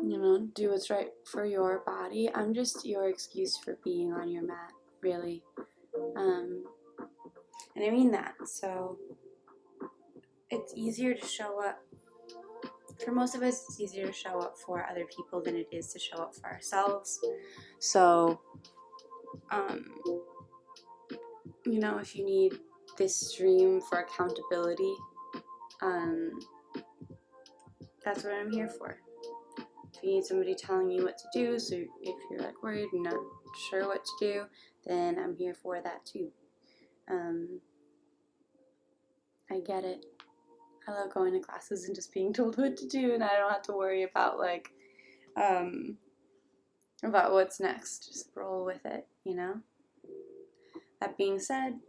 You know, do what's right for your body. I'm just your excuse for being on your mat, really. And I mean that. So it's easier to show up. For most of us, it's easier to show up for other people than it is to show up for ourselves. So, you know, if you need this stream for accountability, that's what I'm here for. If you need somebody telling you what to do, so if you're like worried and not sure what to do, then I'm here for that too. I get it. I love going to classes and just being told what to do, and I don't have to worry about about what's next. Just roll with it, you know? That being said,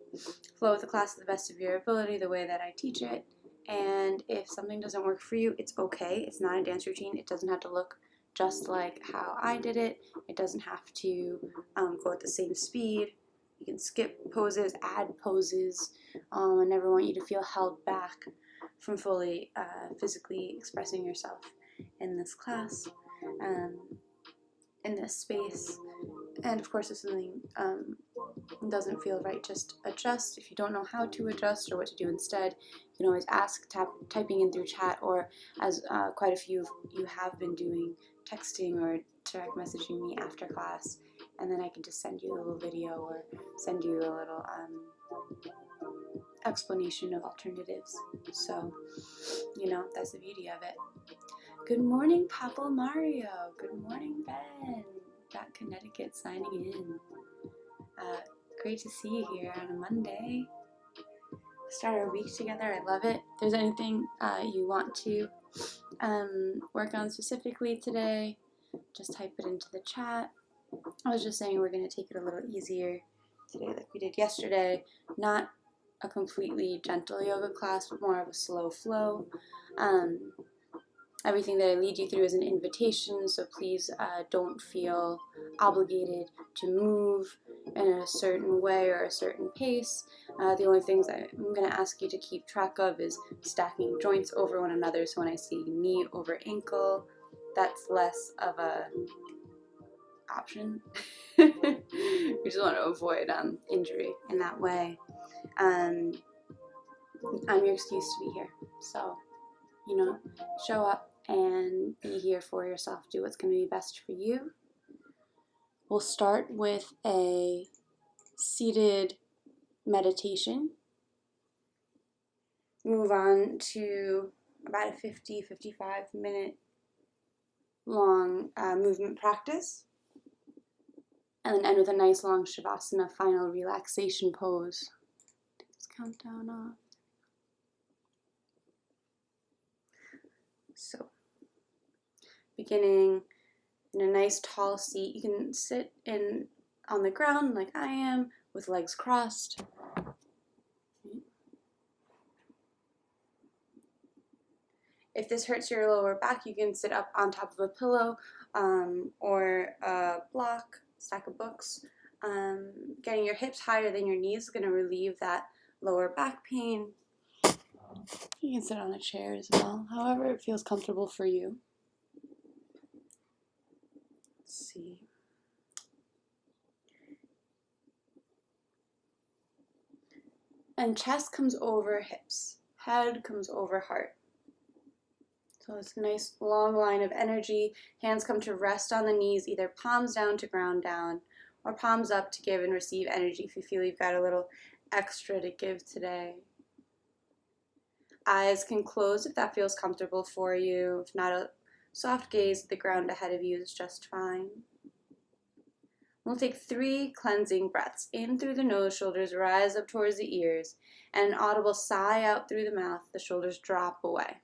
flow with the class to the best of your ability, the way that I teach it. And if something doesn't work for you, it's okay. It's not a dance routine. It doesn't have to look just like how I did it. It doesn't have to go at the same speed. You can skip poses, add poses. I never want you to feel held back from fully physically expressing yourself in this class, in this space. And of course, if something doesn't feel right, just adjust. If you don't know how to adjust or what to do instead, you can always ask, typing in through chat, or as quite a few of you have been doing, texting or direct messaging me after class, and then I can just send you a little video or send you a little explanation of alternatives. So, you know, that's the beauty of it. Good morning, Papa Mario. Good morning, Ben. Got Connecticut signing in. Great to see you here on a Monday. Start our week together. I love it. If there's anything you want to work on specifically today, just type it into the chat. I was just saying we're going to take it a little easier today like we did yesterday. Not a completely gentle yoga class, but more of a slow flow. Everything that I lead you through is an invitation, so please don't feel obligated to move in a certain way or a certain pace. The only things I'm going to ask you to keep track of is stacking joints over one another. So when I see knee over ankle, that's less of a option. We just want to avoid injury in that way. I'm your excuse to be here. So, you know, show up and be here for yourself. Do what's going to be best for you. We'll start with a seated meditation. Move on to about a 50-55 minute long movement practice. And then end with a nice long Shavasana final relaxation pose. Let's count down off. So, beginning in a nice tall seat. You can sit on the ground like I am with legs crossed. If this hurts your lower back, you can sit up on top of a pillow or a block, stack of books. Getting your hips higher than your knees is going to relieve that lower back pain. You can sit on a chair as well, however it feels comfortable for you. Let's see. And chest comes over hips, head comes over heart. So it's a nice long line of energy. Hands come to rest on the knees, either palms down to ground down, or palms up to give and receive energy if you feel you've got a little extra to give today. Eyes can close if that feels comfortable for you. If not, a soft gaze at the ground ahead of you is just fine. We'll take 3 cleansing breaths. In through the nose, shoulders rise up towards the ears, and an audible sigh out through the mouth, the shoulders drop away.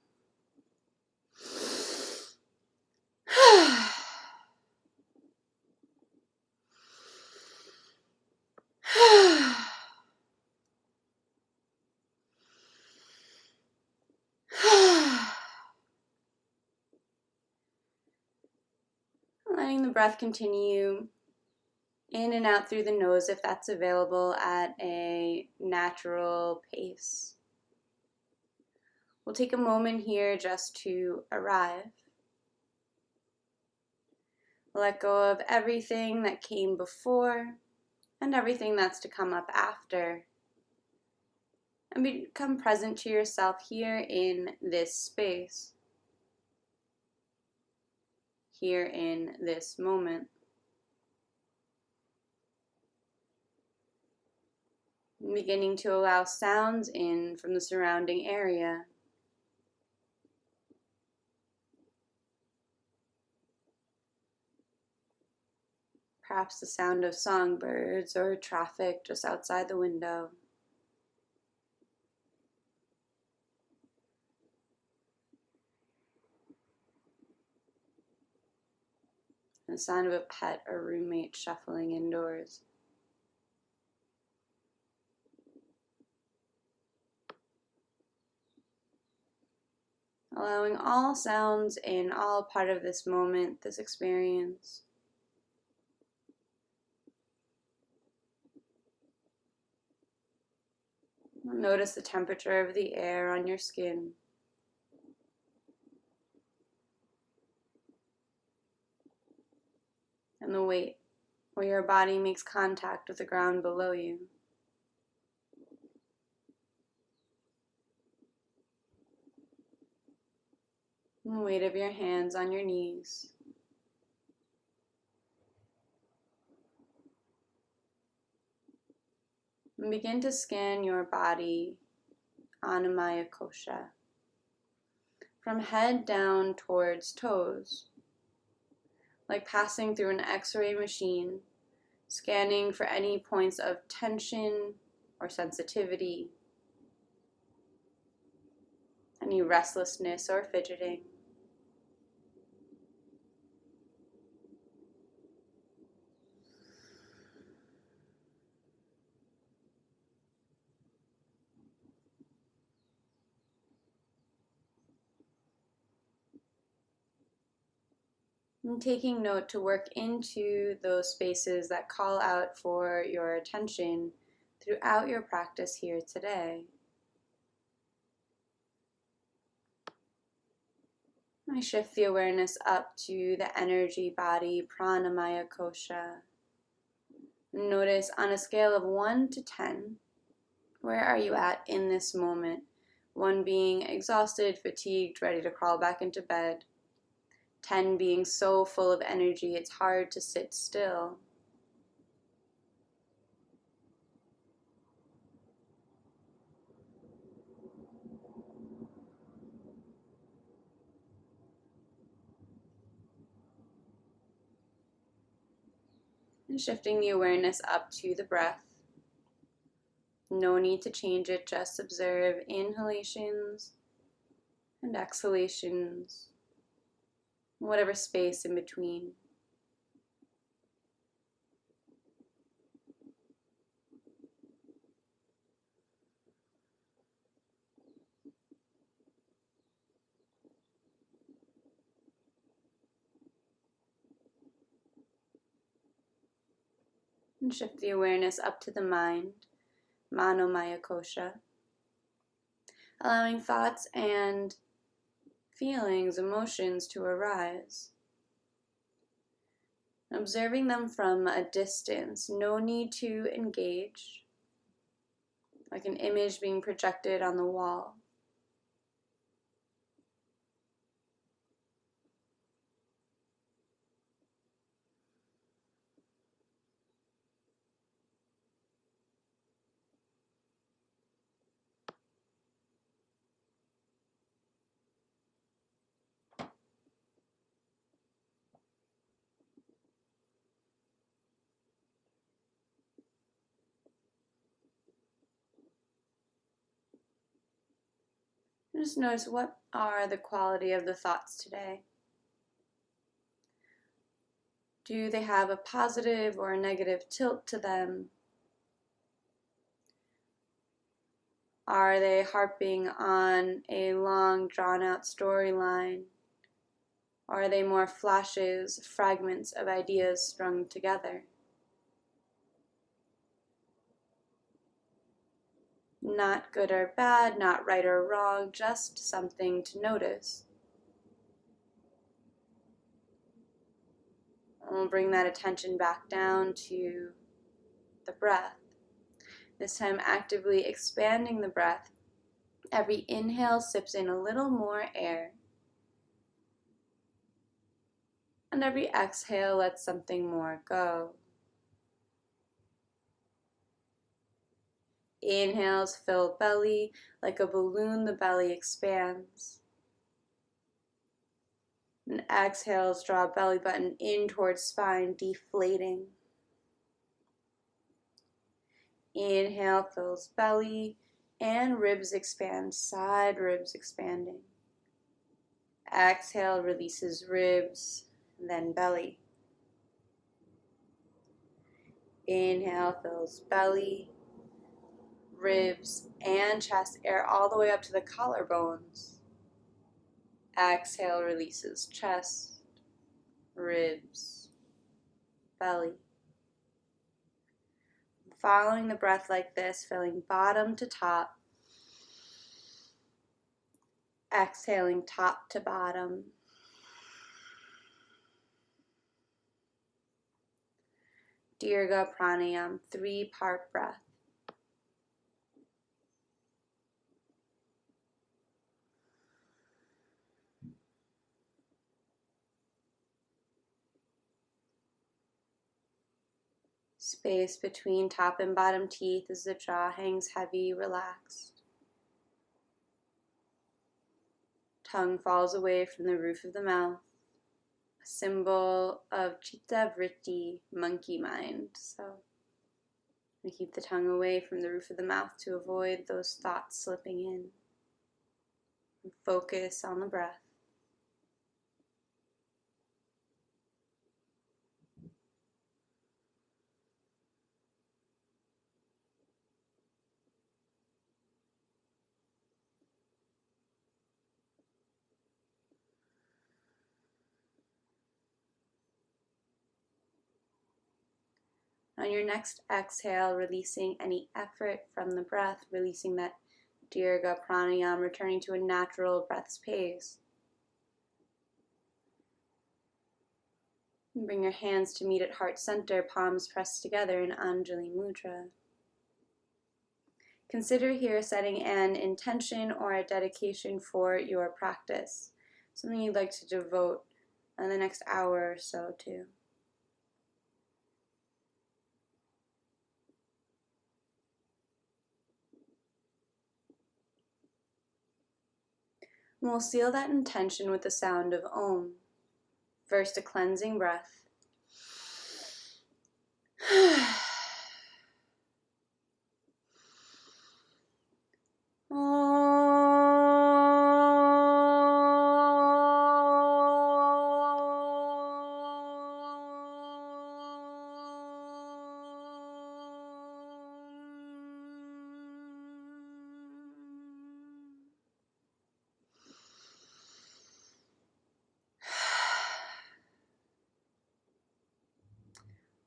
Letting the breath continue in and out through the nose if that's available at a natural pace. We'll take a moment here just to arrive. Let go of everything that came before and everything that's to come up after. And become present to yourself here in this space, here in this moment. And beginning to allow sounds in from the surrounding area. Perhaps the sound of songbirds or traffic just outside the window. And the sound of a pet or roommate shuffling indoors. Allowing all sounds in, all part of this moment, this experience. Notice the temperature of the air on your skin. And the weight where your body makes contact with the ground below you. And the weight of your hands on your knees. And begin to scan your body, Annamaya Kosha, from head down towards toes, like passing through an X-ray machine, scanning for any points of tension or sensitivity, any restlessness or fidgeting. And taking note to work into those spaces that call out for your attention throughout your practice here today. I shift the awareness up to the energy body, Pranamaya Kosha. Notice on a scale of 1 to 10, where are you at in this moment? 1 being exhausted, fatigued, ready to crawl back into bed. 10 being so full of energy it's hard to sit still. And shifting the awareness up to the breath. No need to change it, just observe inhalations and exhalations, whatever space in between. And shift the awareness up to the mind, Manomaya Kosha, allowing thoughts and feelings, emotions to arise. Observing them from a distance, no need to engage, like an image being projected on the wall. Just notice, what are the quality of the thoughts today? Do they have a positive or a negative tilt to them? Are they harping on a long, drawn-out storyline? Or are they more flashes, fragments of ideas strung together? Not good or bad, not right or wrong, just something to notice. we'll bring that attention back down to the breath. This time actively expanding the breath. Every inhale sips in a little more air. And every exhale lets something more go. Inhales fill belly. Like a balloon, the belly expands. And exhales draw belly button in towards spine, deflating. Inhale fills belly and ribs expand, side ribs expanding. Exhale releases ribs, then belly. Inhale fills belly, ribs, and chest, air all the way up to the collarbones. Exhale releases chest, ribs, belly. Following the breath like this, filling bottom to top. Exhaling top to bottom. Dirga Pranayam, 3-part breath. Space between top and bottom teeth as the jaw hangs heavy, relaxed. Tongue falls away from the roof of the mouth, a symbol of Chitta Vritti, monkey mind. So we keep the tongue away from the roof of the mouth to avoid those thoughts slipping in. And focus on the breath. On your next exhale, releasing any effort from the breath, releasing that Dirga Pranayam, returning to a natural breath's pace. And bring your hands to meet at heart center, palms pressed together in Anjali Mudra. Consider here setting an intention or a dedication for your practice, something you'd like to devote in the next hour or so to. And we'll seal that intention with the sound of Om. First, a cleansing breath.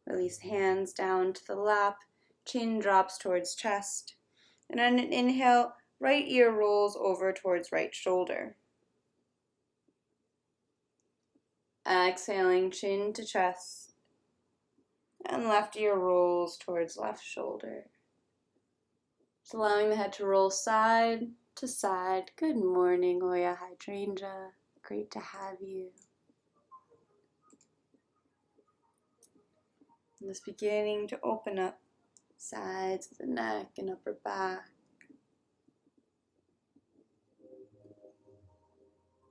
Release hands down to the lap, chin drops towards chest. And on an inhale, right ear rolls over towards right shoulder. Exhaling, chin to chest. And left ear rolls towards left shoulder. Just allowing the head to roll side to side. Good morning, Oya Hydrangea. Great to have you. And just beginning to open up sides of the neck and upper back.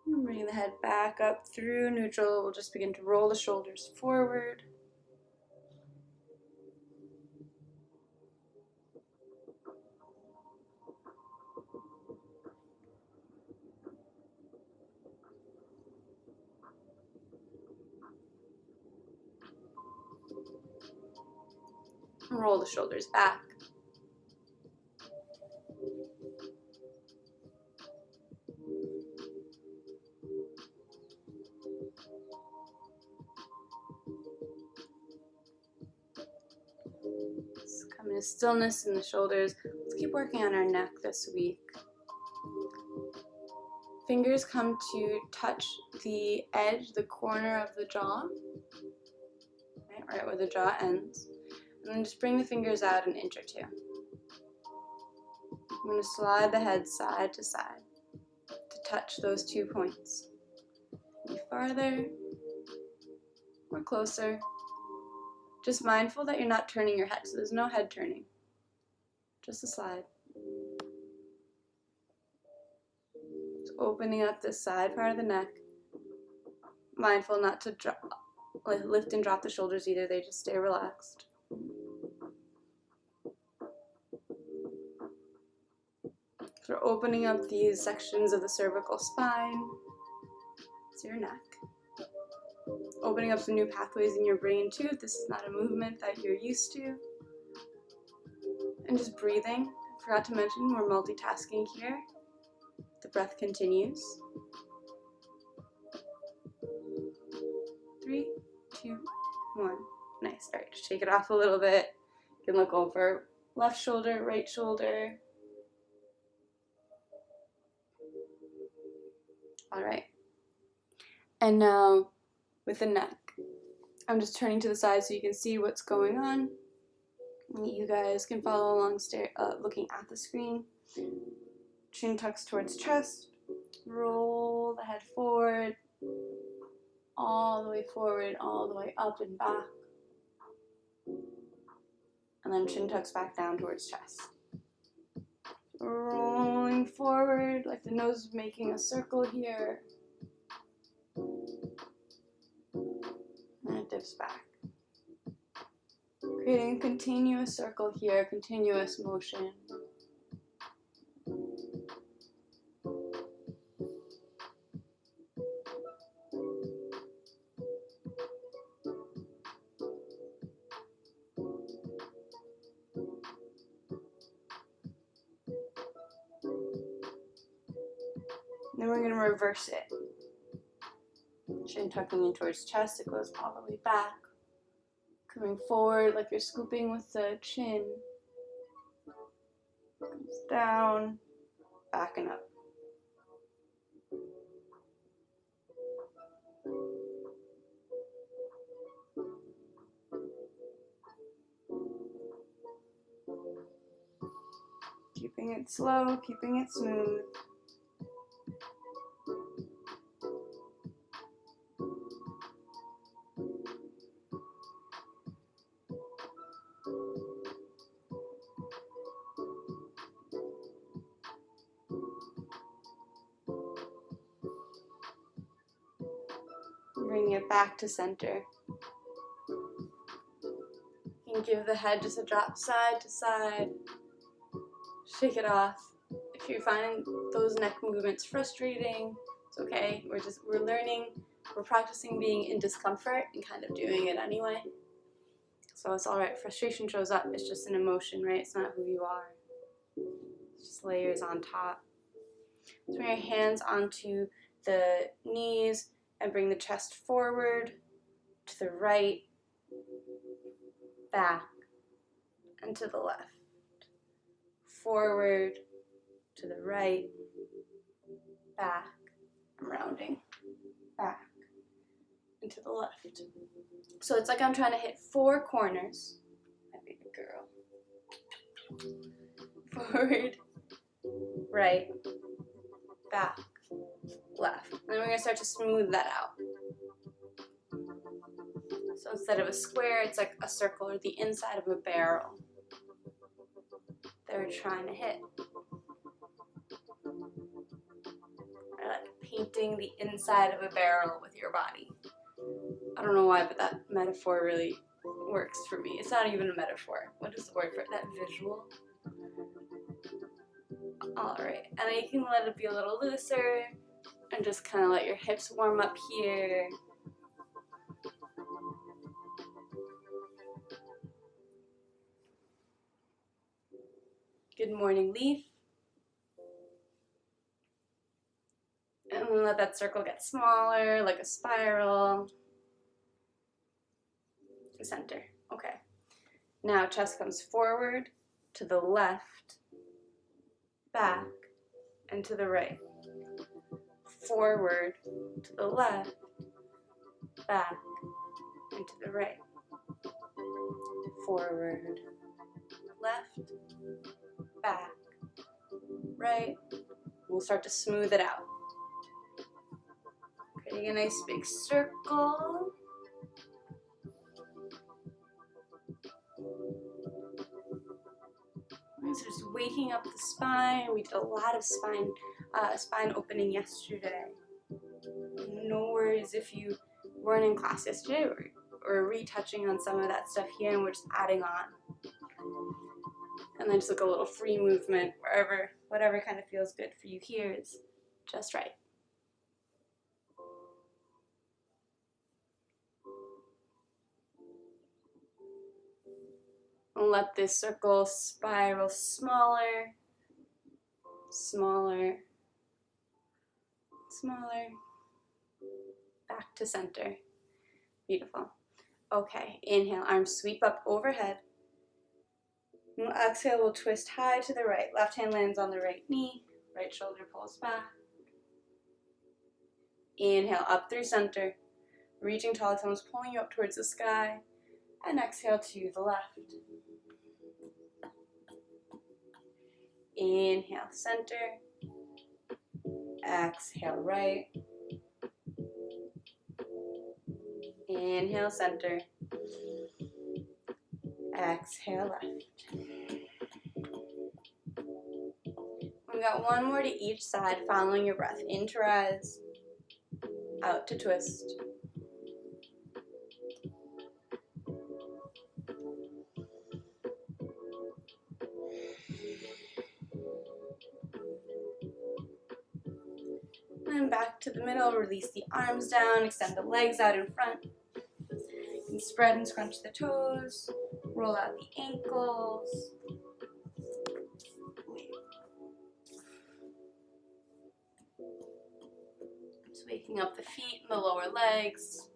And bring the head back up through neutral. We'll just begin to roll the shoulders forward. And roll the shoulders back. Just come into stillness in the shoulders. Let's keep working on our neck this week. Fingers come to touch the edge, the corner of the jaw. right where the jaw ends. And then just bring the fingers out an inch or two. I'm going to slide the head side to side to touch those 2 points. Be farther or closer. Just mindful that you're not turning your head, so there's no head turning. Just a slide. Just opening up this side part of the neck. Mindful not to lift and drop the shoulders either, they just stay relaxed. So we're opening up these sections of the cervical spine. It's your neck. Opening up some new pathways in your brain too, if this is not a movement that you're used to. And just breathing. I forgot to mention we're multitasking here. The breath continues. 3, 2, 1. Nice. All right, just shake it off a little bit. You can look over left shoulder, right shoulder. All right. And now with the neck, I'm just turning to the side so you can see what's going on. You guys can follow along looking at the screen. Chin tucks towards chest. Roll the head forward. All the way forward, all the way up and back. And then chin tucks back down towards chest. Rolling forward like the nose is making a circle here. And it dips back. Creating a continuous circle here, continuous motion. Then we're going to reverse it. Chin tucking in towards chest, it goes all the way back. Coming forward like you're scooping with the chin. Comes down, back and up. Keeping it slow, keeping it smooth. Bring it back to center. You can give the head just a drop side to side. Shake it off. If you find those neck movements frustrating, it's okay. We're learning, we're practicing being in discomfort and kind of doing it anyway. So it's alright. Frustration shows up. It's just an emotion, right? It's not who you are. It's just layers on top. So bring your hands onto the knees and bring the chest forward, to the right, back, and to the left. Forward, to the right, back, I'm rounding, back, and to the left. So it's like I'm trying to hit 4 corners. My baby girl. Forward, right, back, left. And then we're going to start to smooth that out. So instead of a square, it's like a circle or the inside of a barrel that we're trying to hit. Or like painting the inside of a barrel with your body. I don't know why, but that metaphor really works for me. It's not even a metaphor. What is the word for it? That visual? Alright, and then you can let it be a little looser and just kind of let your hips warm up here. Good morning, leaf. And then let that circle get smaller, like a spiral. To center. Okay. Now chest comes forward, to the left, back, and to the right. Forward, to the left, back, and to the right. forward, left, back, right. We'll start to smooth it out. Creating a nice big circle. So just waking up the spine. We did a lot of spine opening yesterday. No worries if you weren't in class yesterday or retouching on some of that stuff here, and we're just adding on. And then just like a little free movement wherever, whatever kind of feels good for you here is just right. And let this circle spiral smaller, smaller, smaller, back to center. Beautiful. Okay, inhale, arms sweep up overhead. And exhale, we'll twist high to the right. Left hand lands on the right knee, right shoulder pulls back. Inhale, up through center, reaching tall, someone's pulling you up towards the sky. And exhale to the left. Inhale, center. Exhale, right. Inhale, center. Exhale, left. We got one more to each side, following your breath. In to rise, out to twist. And back to the middle, release the arms down, extend the legs out in front. And spread and scrunch the toes, roll out the ankles. Just waking up the feet and the lower legs,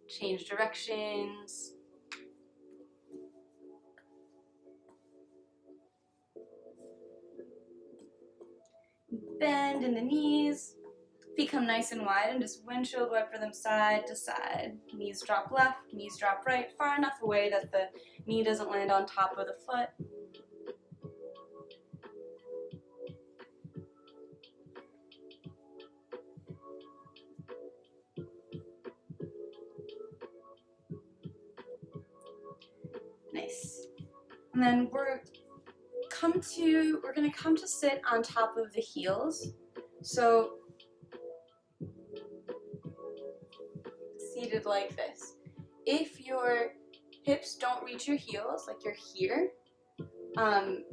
change directions. Bend in the knees. Feet come nice and wide and just windshield wiper them side to side. Knees drop left, knees drop right, far enough away that the knee doesn't land on top of the foot. Nice. And then we're going to come to sit on top of the heels. So seated like this. If your hips don't reach your heels, like you're here,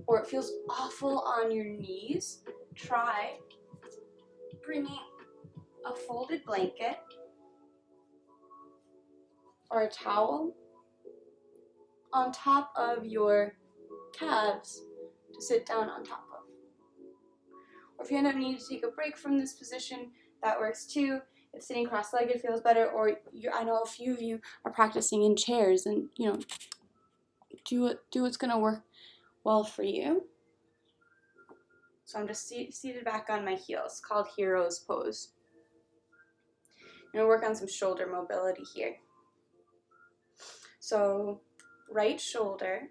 or it feels awful on your knees, try bringing a folded blanket or a towel on top of your calves to sit down on top of. Or if you end up needing to take a break from this position, that works too. If sitting cross-legged feels better, or I know a few of you are practicing in chairs, and do what's going to work well for you. So I'm just seated back on my heels, called Hero's Pose. I'm going to work on some shoulder mobility here. So right shoulder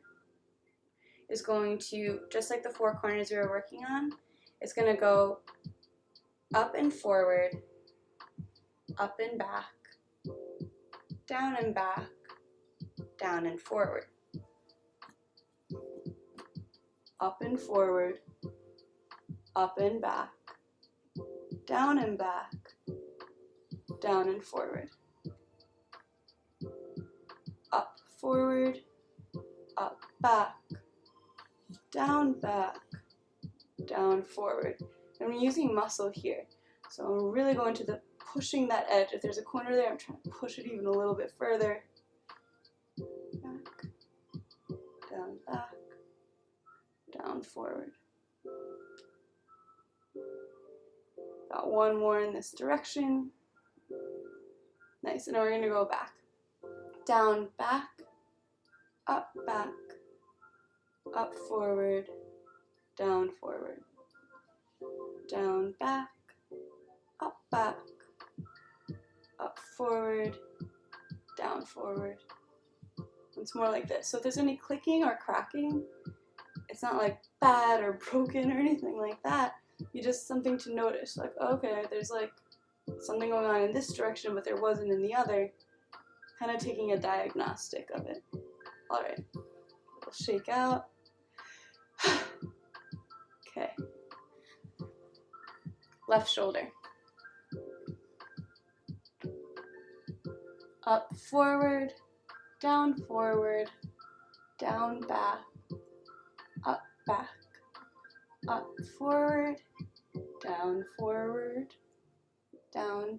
is going to, just like the four corners we were working on, it's going to go up and forward, up and back, down and back, down and forward. Up and forward, up and back, down and back, down and forward. Up, forward, up, back, down, forward. And I'm using muscle here. So I'm really going to the pushing that edge. If there's a corner there, I'm trying to push it even a little bit further. Back, down, forward. Got one more in this direction. Nice, and now we're going to go back. Down, back, up, forward, down, forward. Down, back, up, forward, down, forward. It's more like this. So if there's any clicking or cracking, it's not like bad or broken or anything like that. You just something to notice, like, okay, there's like something going on in this direction, but there wasn't in the other. Kind of taking a diagnostic of it. All right, we'll shake out. Okay. Left shoulder. Up, forward, down, back, up, forward, down,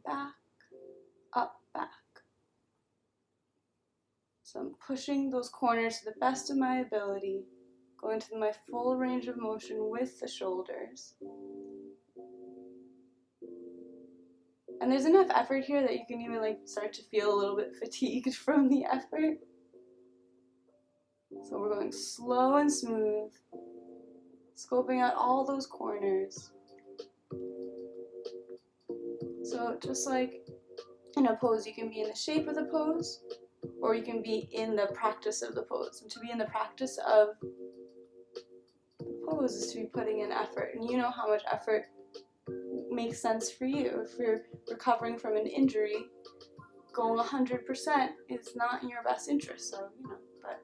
back, up, back. So I'm pushing those corners to the best of my ability, going to my full range of motion with the shoulders. And there's enough effort here that you can even like start to feel a little bit fatigued from the effort. So we're going slow and smooth, scoping out all those corners. So just like in a pose, you can be in the shape of the pose, or you can be in the practice of the pose. And to be in the practice of the pose is to be putting in effort. And you know how much effort makes sense for you. If you're recovering from an injury, going 100% is not in your best interest. So, but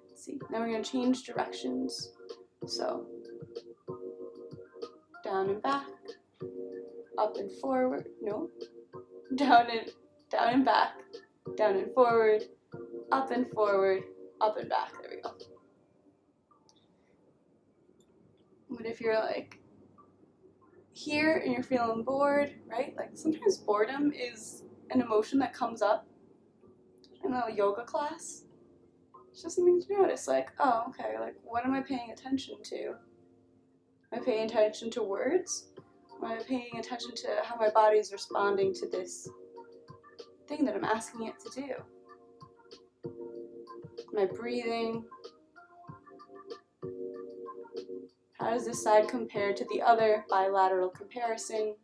let's see. Now we're going to change directions. So, down and back, up and forward, no, down and back, down and forward, up and forward, up and back. There we go. But if you're like here and you're feeling bored, right? Like sometimes boredom is an emotion that comes up in a yoga class. It's just something to notice, like, oh, okay, like what am I paying attention to? Am I paying attention to words? Am I paying attention to how my body is responding to this thing that I'm asking it to do? Am I breathing? How does this side compare to the other? Bilateral comparison.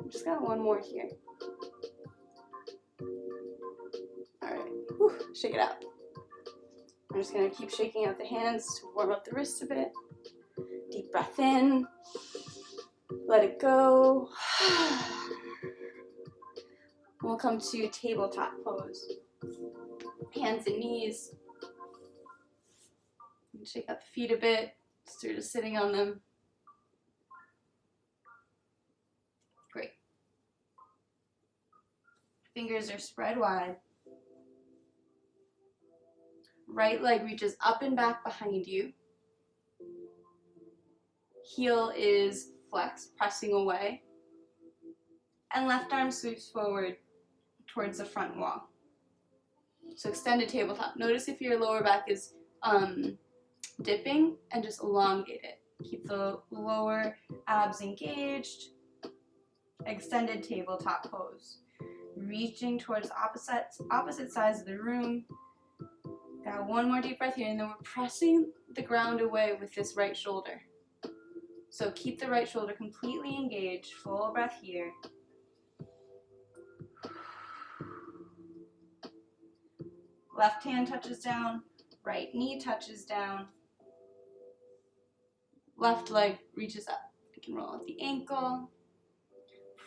Just got one more here. Alright, shake it out. I'm just going to keep shaking out the hands to warm up the wrists a bit. Deep breath in. Let it go. We'll come to tabletop pose. Hands and knees. Shake out the feet a bit, so you're just sitting on them. Great. Fingers are spread wide. Right leg reaches up and back behind you. Heel is flexed, pressing away. And left arm sweeps forward towards the front wall. So extended tabletop. Notice if your lower back is dipping, and just elongate it. Keep the lower abs engaged. Extended tabletop pose. Reaching towards opposite sides of the room. Got one more deep breath here, and then we're pressing the ground away with this right shoulder. So keep the right shoulder completely engaged. Full breath here. Left hand touches down. Right knee touches down. Left leg reaches up. You can roll out the ankle.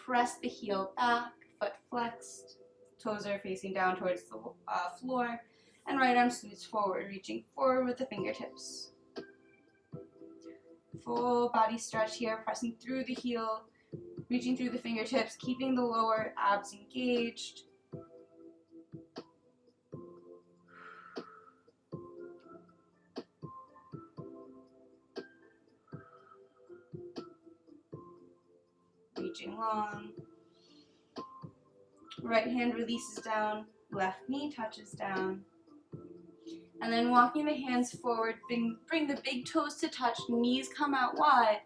Press the heel back, foot flexed. Toes are facing down towards the floor. And right arm scoots forward, reaching forward with the fingertips. Full body stretch here, pressing through the heel, reaching through the fingertips, keeping the lower abs engaged. Reaching long. Right hand releases down, left knee touches down. And then walking the hands forward, bring the big toes to touch, knees come out wide.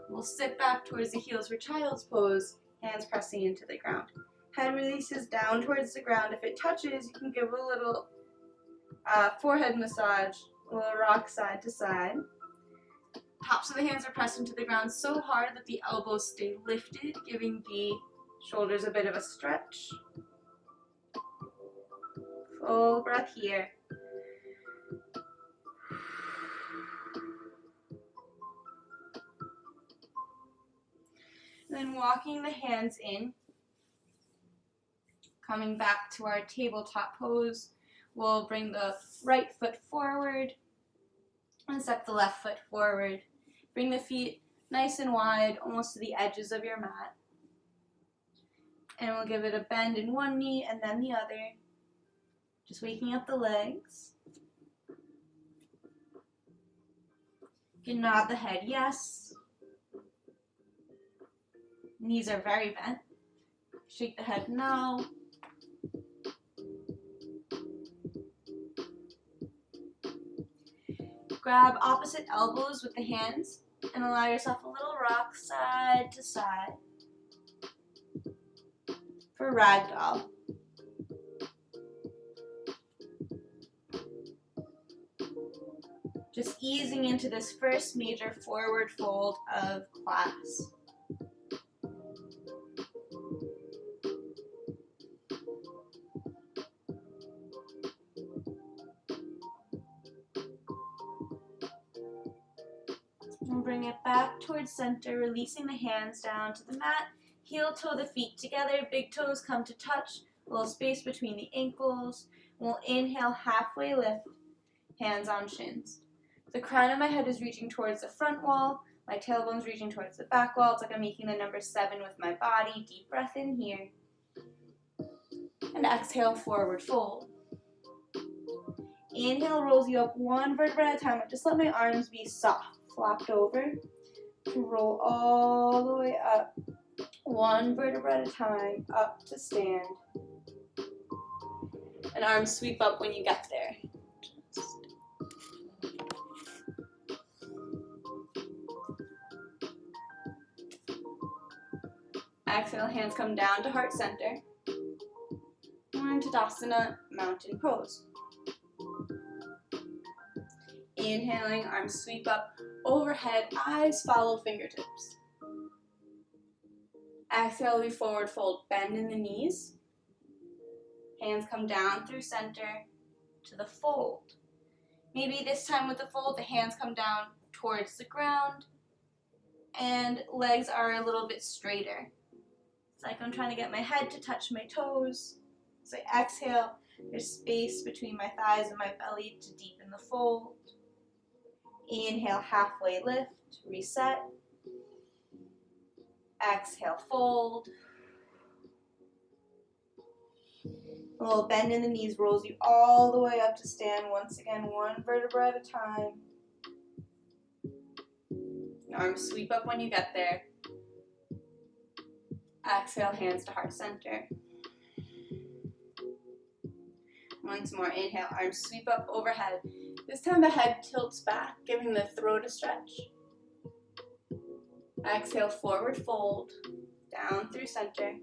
We'll sit back towards the heels for child's pose, hands pressing into the ground. Head releases down towards the ground. If it touches, you can give a little forehead massage, a little rock side to side. Tops of the hands are pressed into the ground so hard that the elbows stay lifted, giving the shoulders a bit of a stretch. Full breath here. Then walking the hands in, coming back to our tabletop pose, we'll bring the right foot forward and step the left foot forward. Bring the feet nice and wide, almost to the edges of your mat. And we'll give it a bend in one knee and then the other. Just waking up the legs. You can nod the head yes. Knees are very bent. Shake the head no. Grab opposite elbows with the hands and allow yourself a little rock side to side for ragdoll. Just easing into this first major forward fold of class. And bring it back towards center, releasing the hands down to the mat. Heel toe the feet together, big toes come to touch, a little space between the ankles. We'll inhale, halfway lift, hands on shins. The crown of my head is reaching towards the front wall, my tailbone's reaching towards the back wall. It's like I'm making the number 7 with my body. Deep breath in here. And exhale, forward fold. Inhale rolls you up one vertebra at a time. Just let my arms be soft, flopped over to roll all the way up. One vertebra at a time, up to stand. And arms sweep up when you get there. Exhale, hands come down to heart center. We're in Tadasana, mountain pose. Inhaling, arms sweep up overhead, eyes follow fingertips. Exhale, we forward fold, bend in the knees. Hands come down through center to the fold. Maybe this time with the fold, the hands come down towards the ground and legs are a little bit straighter. It's like I'm trying to get my head to touch my toes. So I exhale, there's space between my thighs and my belly to deepen the fold. Inhale, halfway lift, reset. Exhale, fold. A little bend in the knees rolls you all the way up to stand. Once again, one vertebra at a time. Arms sweep up when you get there. Exhale, hands to heart center. Once more, inhale, arms sweep up overhead. This time the head tilts back, giving the throat a stretch. Exhale, forward fold, down through center.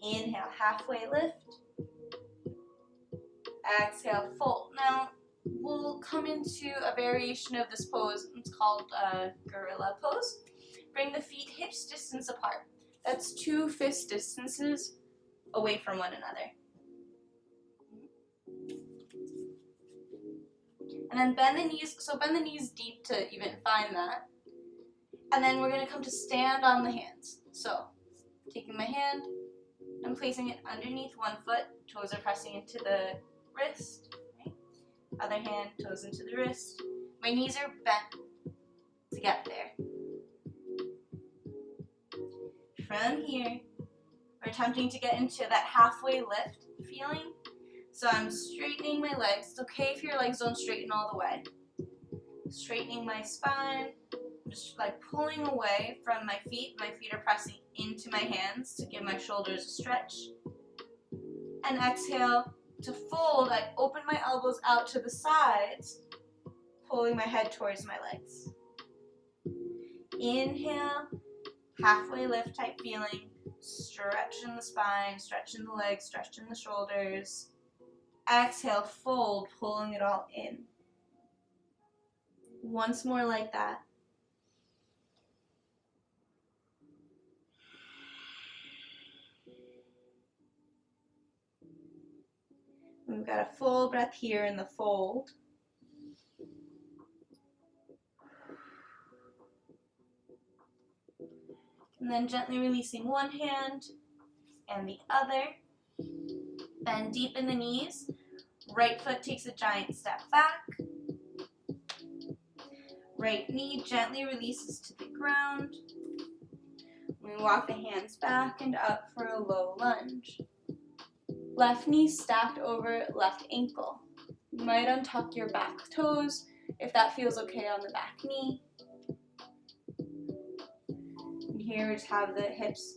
Inhale, halfway lift. Exhale, fold. Now, we'll come into a variation of this pose. It's called gorilla pose. Bring the feet hips distance apart. That's 2 fist distances away from one another. And then bend the knees, so bend the knees deep to even find that. And then we're going to come to stand on the hands. So, taking my hand and placing it underneath one foot, toes are pressing into the wrist. Right? Other hand, toes into the wrist. My knees are bent to get there. From here, we're attempting to get into that halfway lift feeling. So I'm straightening my legs. It's okay if your legs don't straighten all the way. Straightening my spine, just like pulling away from my feet. My feet are pressing into my hands to give my shoulders a stretch. And exhale to fold. I open my elbows out to the sides, pulling my head towards my legs. Inhale, halfway lift type feeling. Stretch in the spine, stretch in the legs, stretch in the shoulders. Exhale, fold, pulling it all in. Once more like that. We've got a full breath here in the fold. And then gently releasing one hand and the other. Bend deep in the knees. Right foot takes a giant step back. Right knee gently releases to the ground. We walk the hands back and up for a low lunge. Left knee stacked over left ankle. You might untuck your back toes if that feels okay on the back knee. And here we just have the hips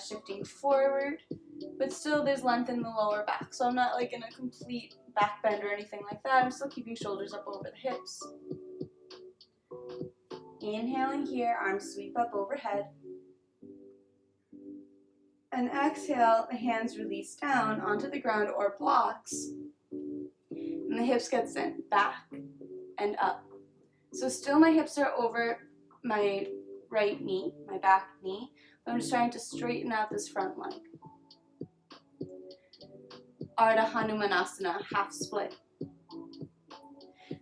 shifting forward, but still there's length in the lower back. So I'm not like in a complete back bend or anything like that. I'm still keeping shoulders up over the hips. Inhaling here, arms sweep up overhead. And exhale, the hands release down onto the ground or blocks. And the hips get sent back and up. So still my hips are over my right knee, my back knee, but I'm just trying to straighten out this front leg. Ardha Hanumanasana, half split.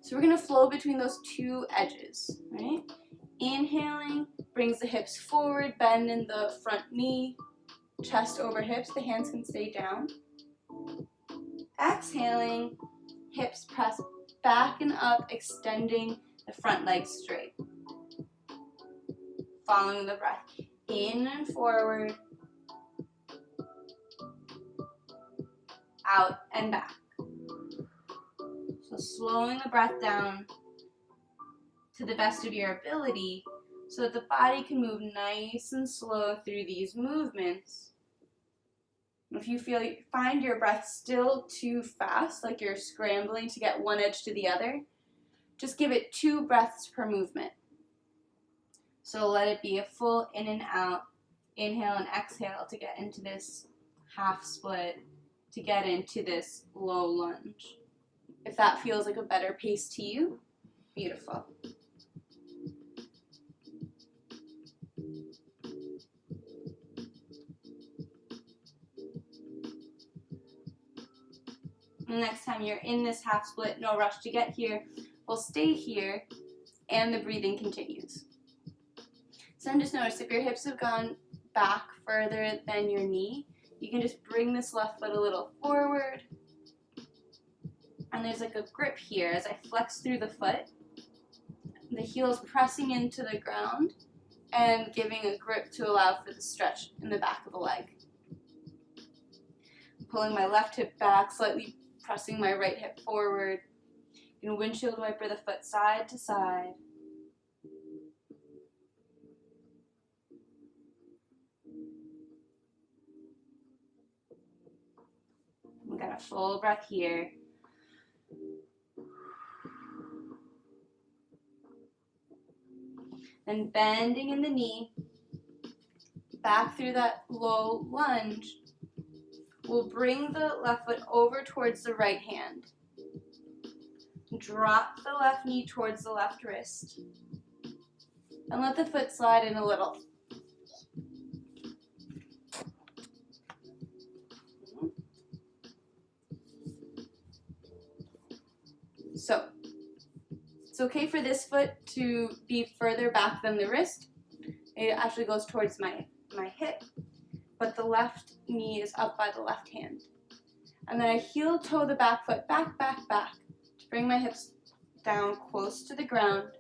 So we're going to flow between those two edges, right? Inhaling brings the hips forward, bend in the front knee, chest over hips, the hands can stay down. Exhaling, hips press back and up, extending the front leg straight. Following the breath, in and forward, out and back. So slowing the breath down to the best of your ability so that the body can move nice and slow through these movements. If you find your breath still too fast, like you're scrambling to get one edge to the other, just give it 2 breaths per movement. So let it be a full in and out, inhale and exhale to get into this half split, to get into this low lunge. If that feels like a better pace to you, beautiful. And next time you're in this half split, no rush to get here. We'll stay here and the breathing continues. So then just notice if your hips have gone back further than your knee, you can just bring this left foot a little forward. And there's like a grip here as I flex through the foot. The heel's pressing into the ground and giving a grip to allow for the stretch in the back of the leg. Pulling my left hip back, slightly pressing my right hip forward. You can windshield wiper the foot side to side. We got a full breath here. Then bending in the knee, back through that low lunge. We'll bring the left foot over towards the right hand. Drop the left knee towards the left wrist. And let the foot slide in a little. So, it's okay for this foot to be further back than the wrist. It actually goes towards my hip, but the left knee is up by the left hand. And then I heel toe the back foot back, back, back to bring my hips down close to the ground,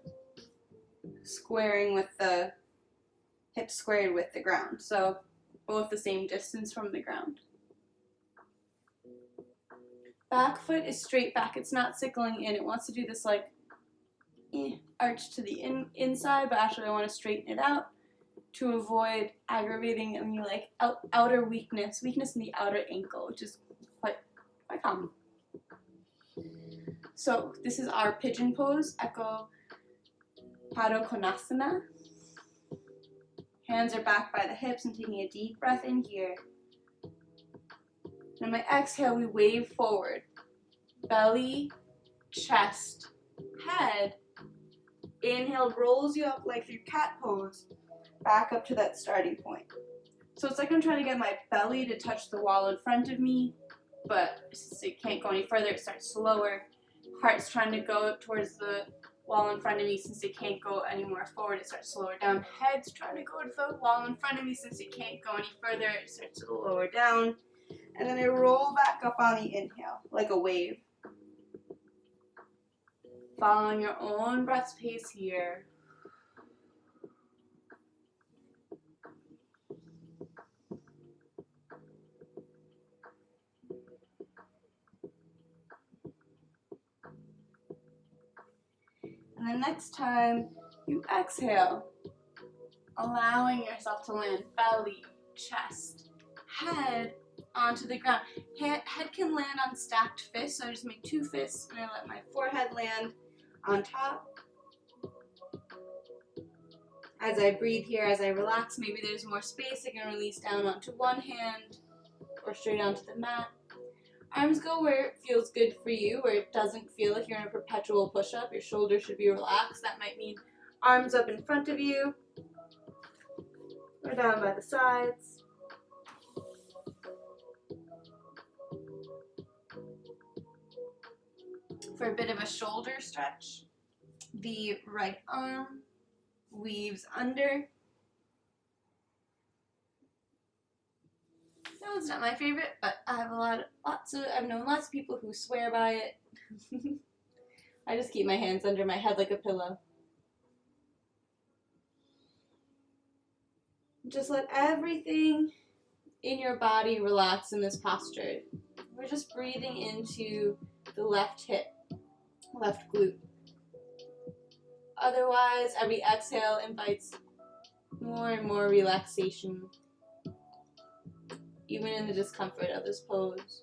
squaring with the hips squared with the ground. So both the same distance from the ground. Back foot is straight back. It's not sickling in. It wants to do this like arch to the inside, but actually I want to straighten it out to avoid aggravating any like outer weakness in the outer ankle, which is quite common. So this is our pigeon pose, Eko Paddo Konasana. Hands are back by the hips. I'm taking a deep breath in here. And on my exhale, we wave forward. Belly, chest, head. Inhale rolls you up like through cat pose, back up to that starting point. So it's like I'm trying to get my belly to touch the wall in front of me, but since it can't go any further, it starts slower. Heart's trying to go towards the wall in front of me. Since it can't go any more forward, it starts to lower down. Head's trying to go to the wall in front of me. Since it can't go any further, it starts to lower down. And then I roll back up on the inhale, like a wave. Following your own breath's pace here. And the next time you exhale, allowing yourself to land belly, chest, head onto the ground. Head can land on stacked fists, so I just make 2 fists and I let my forehead land on top. As I breathe here, as I relax, maybe there's more space. I can release down onto one hand or straight onto the mat. Arms go where it feels good for you, where it doesn't feel like you're in a perpetual push-up. Your shoulders should be relaxed. That might mean arms up in front of you or down by the sides. For a bit of a shoulder stretch, the right arm weaves under. No, it's not my favorite, but I have I've known lots of people who swear by it. I just keep my hands under my head like a pillow. Just let everything in your body relax in this posture. We're just breathing into the left hip, left glute. Otherwise, every exhale invites more and more relaxation, even in the discomfort of this pose.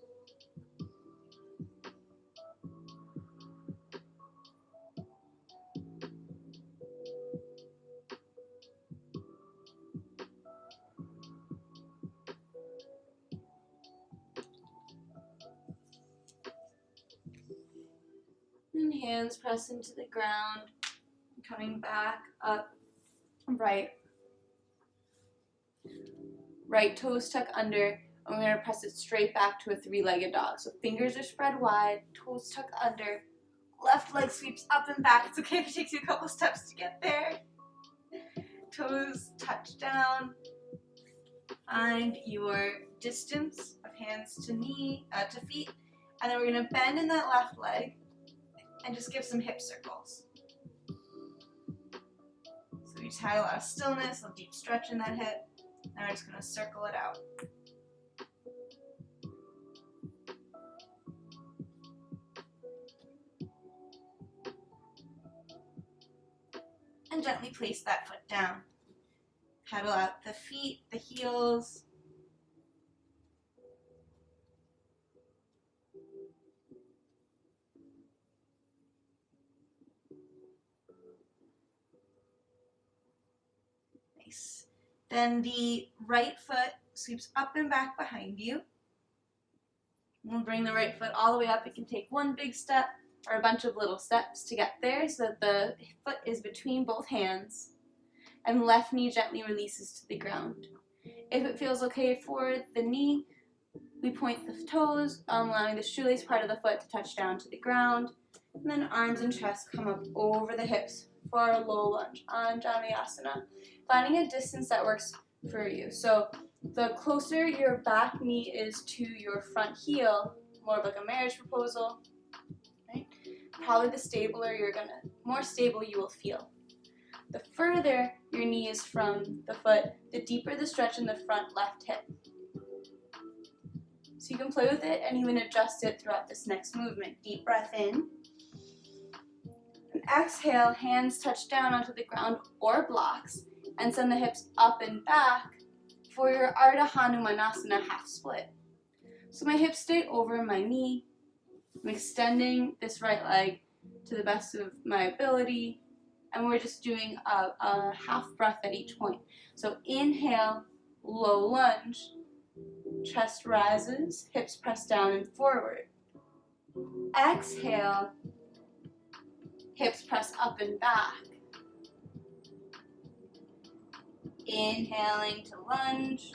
And hands press into the ground, coming back up, right toes tuck under, and we're going to press it straight back to a 3-legged dog. So fingers are spread wide, toes tuck under, left leg sweeps up and back. It's okay if it takes you a couple steps to get there. Toes touch down. Find your distance of hands to feet, and then we're going to bend in that left leg and just give some hip circles. So we just had a lot of stillness, a deep stretch in that hip. Now we're just going to circle it out. And gently place that foot down. Pedal out the feet, the heels. Nice. Then the right foot sweeps up and back behind you. We'll bring the right foot all the way up. It can take one big step or a bunch of little steps to get there so that the foot is between both hands. And left knee gently releases to the ground. If it feels okay for the knee, we point the toes, allowing the shoelace part of the foot to touch down to the ground. And then arms and chest come up over the hips for a low lunge, Anjali asana. Finding a distance that works for you. So the closer your back knee is to your front heel, more of like a marriage proposal, right? Probably the more stable you will feel. The further your knee is from the foot, the deeper the stretch in the front left hip. So you can play with it and even adjust it throughout this next movement. Deep breath in. And exhale, hands touch down onto the ground or blocks, and send the hips up and back for your Ardha Hanumanasana half split. So my hips stay over my knee. I'm extending this right leg to the best of my ability. And we're just doing a half breath at each point. So inhale, low lunge, chest rises, hips press down and forward. Exhale, hips press up and back. Inhaling to lunge.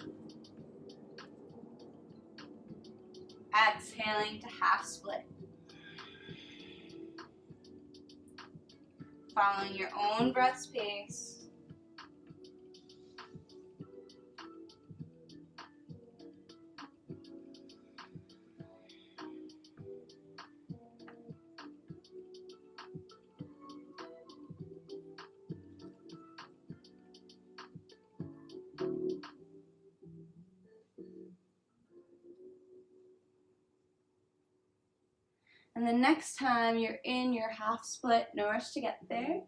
Exhaling to half split. Following your own breath's pace. And the next time you're in your half split, no rush to get there.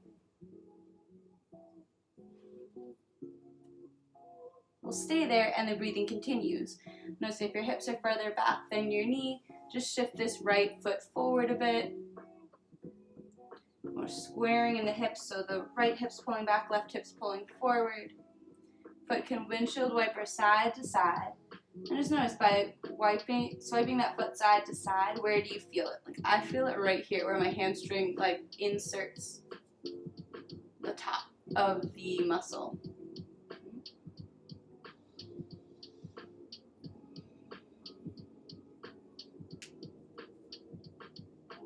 We'll stay there and the breathing continues. Notice if your hips are further back than your knee, just shift this right foot forward a bit. We're squaring in the hips, so the right hip's pulling back, left hip's pulling forward. Foot can windshield wiper side to side. And just notice by swiping that foot side to side, where do you feel it? Like I feel it right here where my hamstring like inserts the top of the muscle.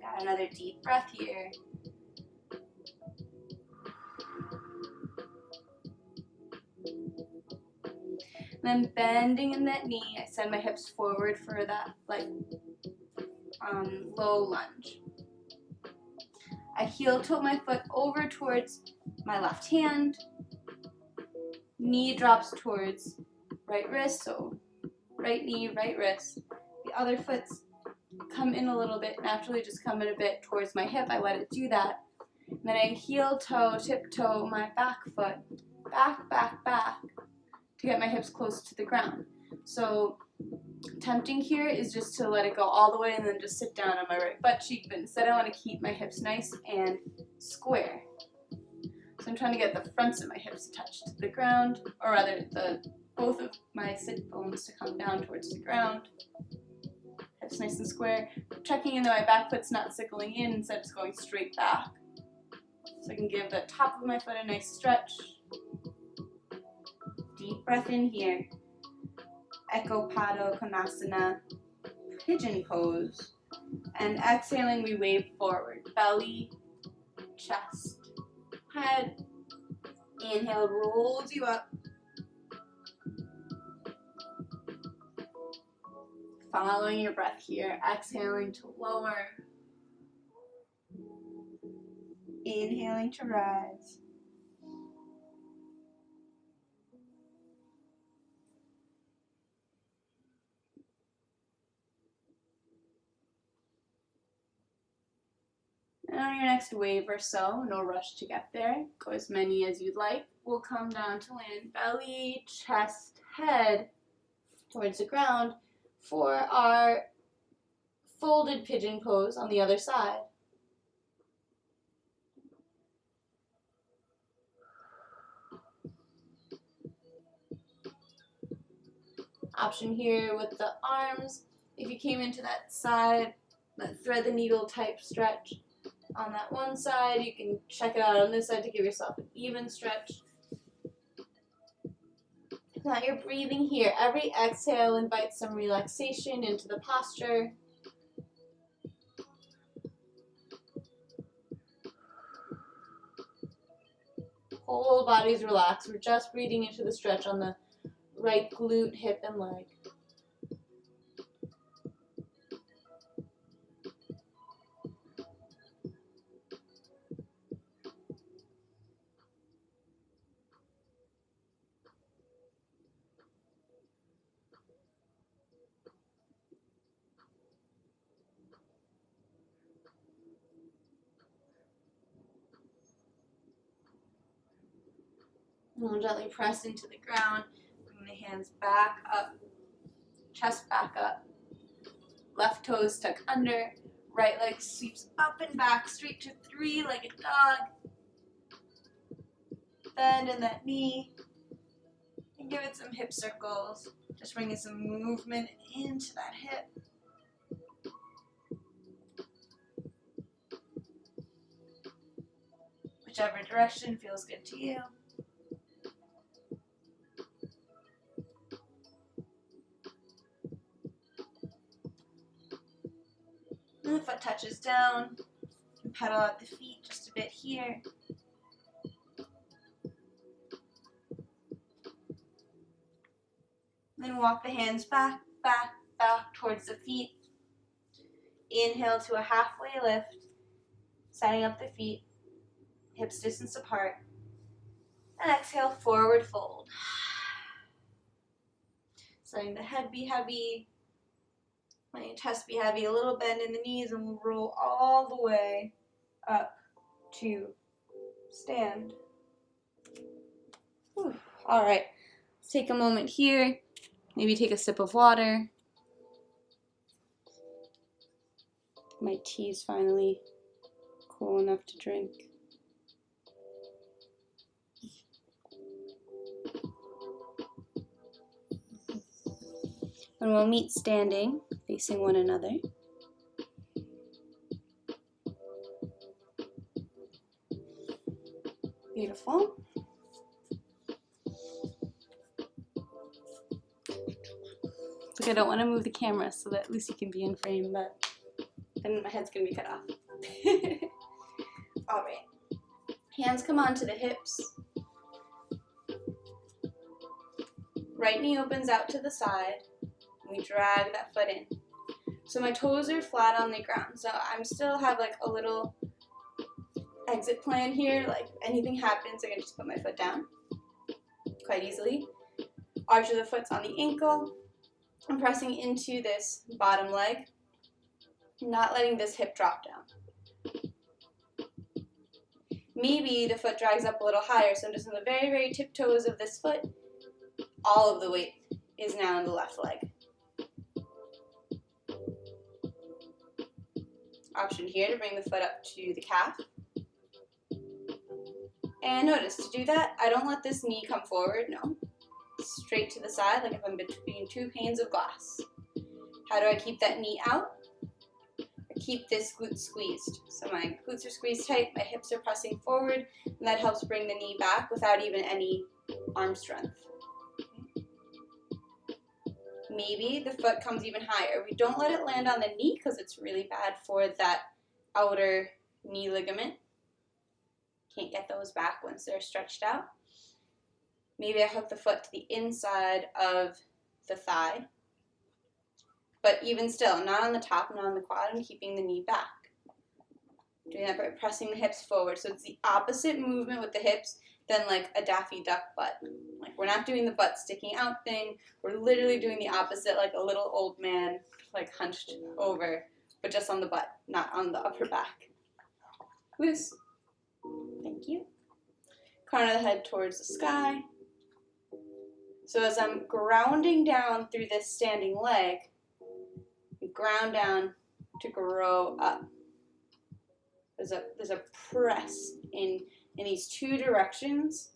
Got another deep breath here. Then bending in that knee, I send my hips forward for that low lunge. I heel toe my foot over towards my left hand. Knee drops towards right wrist, so right knee, right wrist. The other foot's come in a little bit, naturally just come in a bit towards my hip. I let it do that. And then I heel toe, tiptoe my back foot, back, back, back, to get my hips close to the ground. So tempting here is just to let it go all the way and then just sit down on my right butt cheek, but instead I want to keep my hips nice and square. So I'm trying to get the fronts of my hips touched to the ground, or rather both of my sit bones to come down towards the ground. Hips nice and square. Checking in that my back foot's not sickling in, instead it's going straight back. So I can give the top of my foot a nice stretch. Deep breath in here. Eko Konasana, pigeon pose. And exhaling, we wave forward. Belly, chest, head. Inhale, rolls you up. Following your breath here, exhaling to lower. Inhaling to rise. And on your next wave or so, no rush to get there, go as many as you'd like. We'll come down to land belly, chest, head towards the ground for our folded pigeon pose on the other side. Option here with the arms. If you came into that side, that thread the needle type stretch on that one side, you can check it out on this side to give yourself an even stretch. Now you're breathing here. Every exhale invites some relaxation into the posture. Whole body's relaxed. We're just breathing into the stretch on the right glute, hip, and leg. And we'll gently press into the ground. Bring the hands back up, chest back up. Left toes tuck under. Right leg sweeps up and back, straight to three-legged dog. Bend in that knee. And give it some hip circles. Just bringing some movement into that hip. Whichever direction feels good to you. the foot touches down. And pedal out the feet just a bit here. Then walk the hands back, back, back towards the feet. Inhale to a halfway lift, setting up the feet, hips distance apart. And exhale, forward fold. Letting the head be heavy, letting your chest be heavy, a little bend in the knees, and we'll roll all the way up to stand. Whew. All right, let's take a moment here. Maybe take a sip of water. My tea's finally cool enough to drink. And we'll meet standing, facing one another. Beautiful. Look, I don't want to move the camera so that at least you can be in frame, but then my head's going to be cut off. All right. Hands come onto the hips. Right knee opens out to the side. We drag that foot in. So my toes are flat on the ground. So I'm still have like a little exit plan here. Like if anything happens, I can just put my foot down quite easily. Arch of the foot's on the ankle. I'm pressing into this bottom leg, not letting this hip drop down. Maybe the foot drags up a little higher, so I'm just on the very, very tiptoes of this foot. All of the weight is now in the left leg. Option here to bring the foot up to the calf. And notice, to do that, I don't let this knee come forward, no. Straight to the side, like if I'm between two panes of glass. How do I keep that knee out? I keep this glute squeezed. So my glutes are squeezed tight, my hips are pressing forward, and that helps bring the knee back without even any arm strength. Maybe the foot comes even higher. We don't let it land on the knee because it's really bad for that outer knee ligament. Can't get those back once they're stretched out. Maybe I hook the foot to the inside of the thigh. But even still, not on the top, not on the quad, I'm keeping the knee back. Doing that by pressing the hips forward. So it's the opposite movement with the hips than like a Daffy Duck butt. Like we're not doing the butt sticking out thing. We're literally doing the opposite, like a little old man, like hunched over, but just on the butt, not on the upper back. Loose. Thank you. Crown of the head towards the sky. So as I'm grounding down through this standing leg, we ground down to grow up. There's a press in these two directions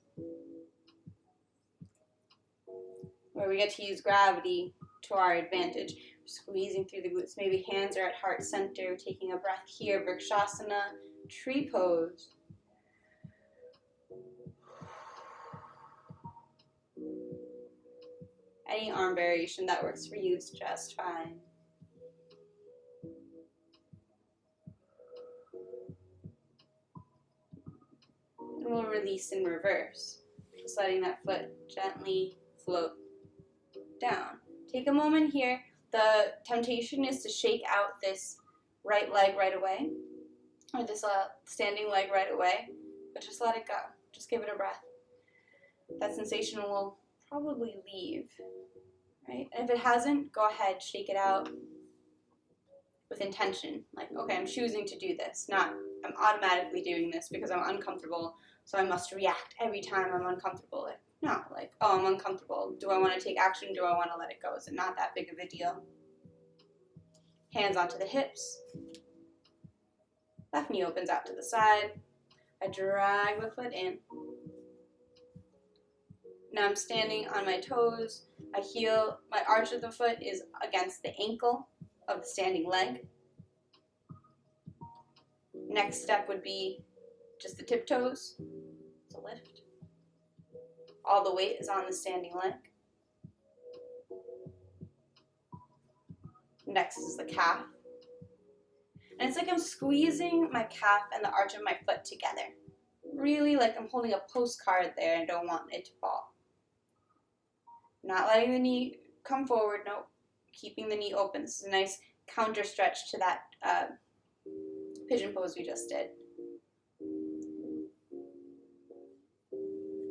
where we get to use gravity to our advantage. Squeezing through the glutes. Maybe hands are at heart center. Taking a breath here. Vrksasana, tree pose. Any arm variation that works for you is just fine. And we'll release in reverse, just letting that foot gently float down. Take a moment here. The temptation is to shake out this right leg right away, or this standing leg right away, but just let it go. Just give it a breath. That sensation will probably leave, right? And if it hasn't, go ahead, shake it out with intention. Like, okay, I'm choosing to do this, not I'm automatically doing this because I'm uncomfortable, so I must react every time I'm uncomfortable. Like, no, like, oh, I'm uncomfortable. Do I want to take action? Do I want to let it go? Is it not that big of a deal? Hands onto the hips. Left knee opens out to the side. I drag the foot in. Now I'm standing on my toes. I heel, my arch of the foot is against the ankle of the standing leg. Next step would be just the tiptoes. It's a lift. All the weight is on the standing leg. Next is the calf. And it's like I'm squeezing my calf and the arch of my foot together. Really like I'm holding a postcard there and don't want it to fall. Not letting the knee come forward, nope. Keeping the knee open. This is a nice counter stretch to that pigeon pose we just did.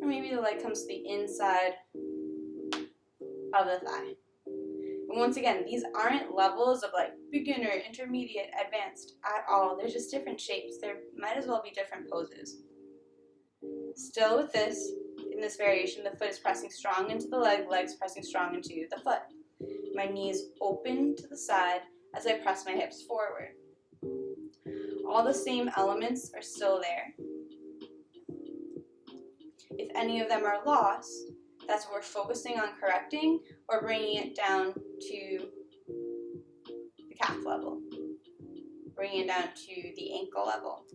Or maybe the leg comes to the inside of the thigh. And once again, these aren't levels of like beginner, intermediate, advanced at all. They're just different shapes. There might as well be different poses. Still with this, in this variation, the foot is pressing strong into the leg, legs pressing strong into the foot. My knees open to the side as I press my hips forward. All the same elements are still there. If any of them are lost, that's what we're focusing on correcting or bringing it down to the calf level, bringing it down to the ankle level.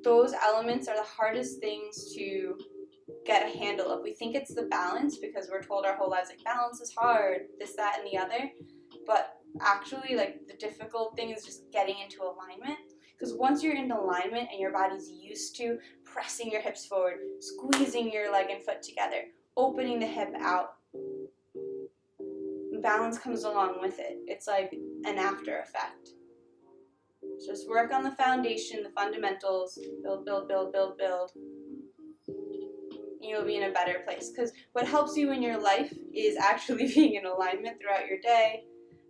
Those elements are the hardest things to get a handle of. We think it's the balance because we're told our whole lives like balance is hard, this, that, and the other. But actually like the difficult thing is just getting into alignment. Because once you're in alignment and your body's used to pressing your hips forward, squeezing your leg and foot together, opening the hip out, balance comes along with it. It's like an after effect. Just work on the foundation, the fundamentals, build, build, build, build, build. You'll be in a better place. Because what helps you in your life is actually being in alignment throughout your day,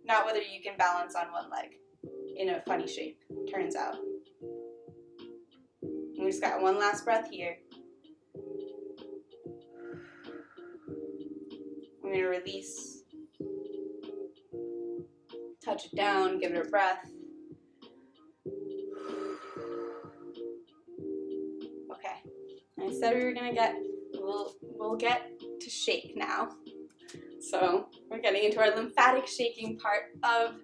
not whether you can balance on one leg in a funny shape, turns out. And we just got one last breath here. I'm going to release. Touch it down, give it a breath. Okay. I said we were going to get, we'll get to shake now. So we're getting into our lymphatic shaking part of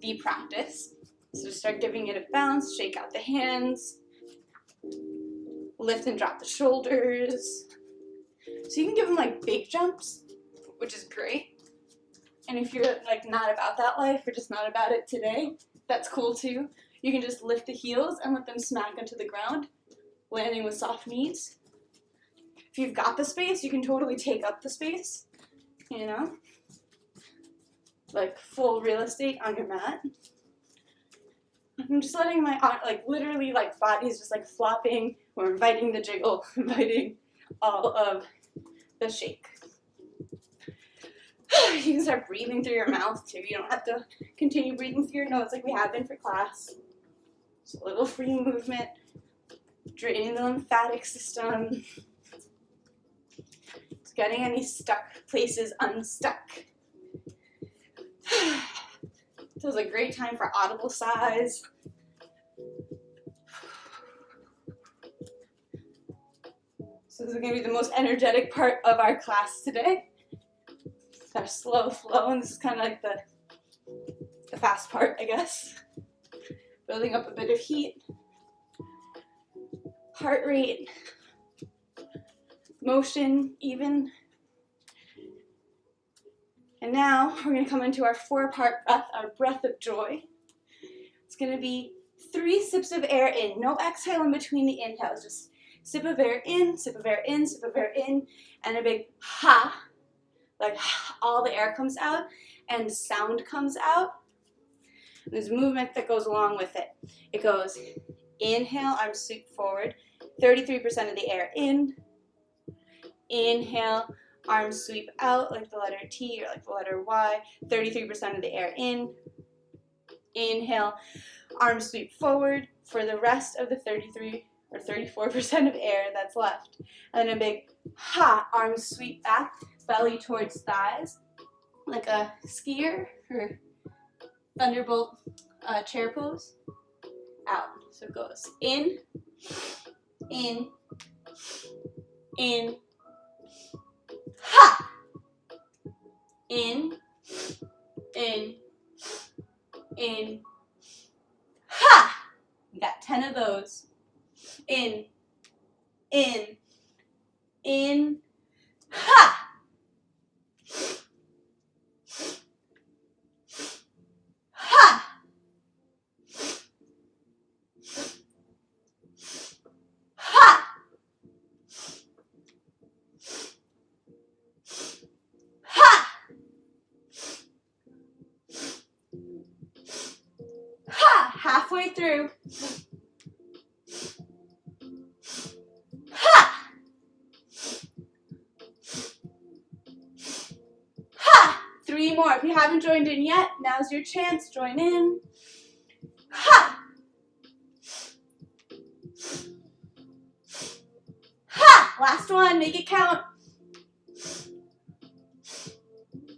the practice. So start giving it a bounce, shake out the hands, lift and drop the shoulders. So you can give them like big jumps, which is great. And if you're like not about that life or just not about it today, that's cool too. You can just lift the heels and let them smack into the ground, landing with soft knees. If you've got the space, you can totally take up the space, you know? Like full real estate on your mat. I'm just letting my arm, like literally like body's just like flopping. We're inviting the jiggle, inviting all of the shake. You can start breathing through your mouth too. You don't have to continue breathing through your nose like we have been for class. Just a little free movement, draining the lymphatic system. Just getting any stuck places unstuck. This was a great time for audible sighs. So this is going to be the most energetic part of our class today. It's our slow flow, and this is kind of like the fast part, I guess. Building up a bit of heat, heart rate, motion even. And now we're going to come into our 4-part breath, our breath of joy. It's going to be 3 sips of air in. No exhale in between the inhales. Just sip of air in, sip of air in, sip of air in, and a big ha. Like all the air comes out and sound comes out. There's movement that goes along with it. It goes inhale, arms sweep forward, 33% of the air in. Inhale, arms sweep out like the letter T or like the letter Y, 33% of the air in. Inhale, arms sweep forward for the rest of the 33 or 34% of air that's left. And then a big ha, arms sweep back, belly towards thighs, like a skier or thunderbolt chair pose. Out. So it goes in, ha! In, ha! You got 10 of those. In, ha! Ha! halfway through. Ha! Ha! 3 more. If you haven't joined in yet, now's your chance. Join in. Ha! Ha! Last one. Make it count.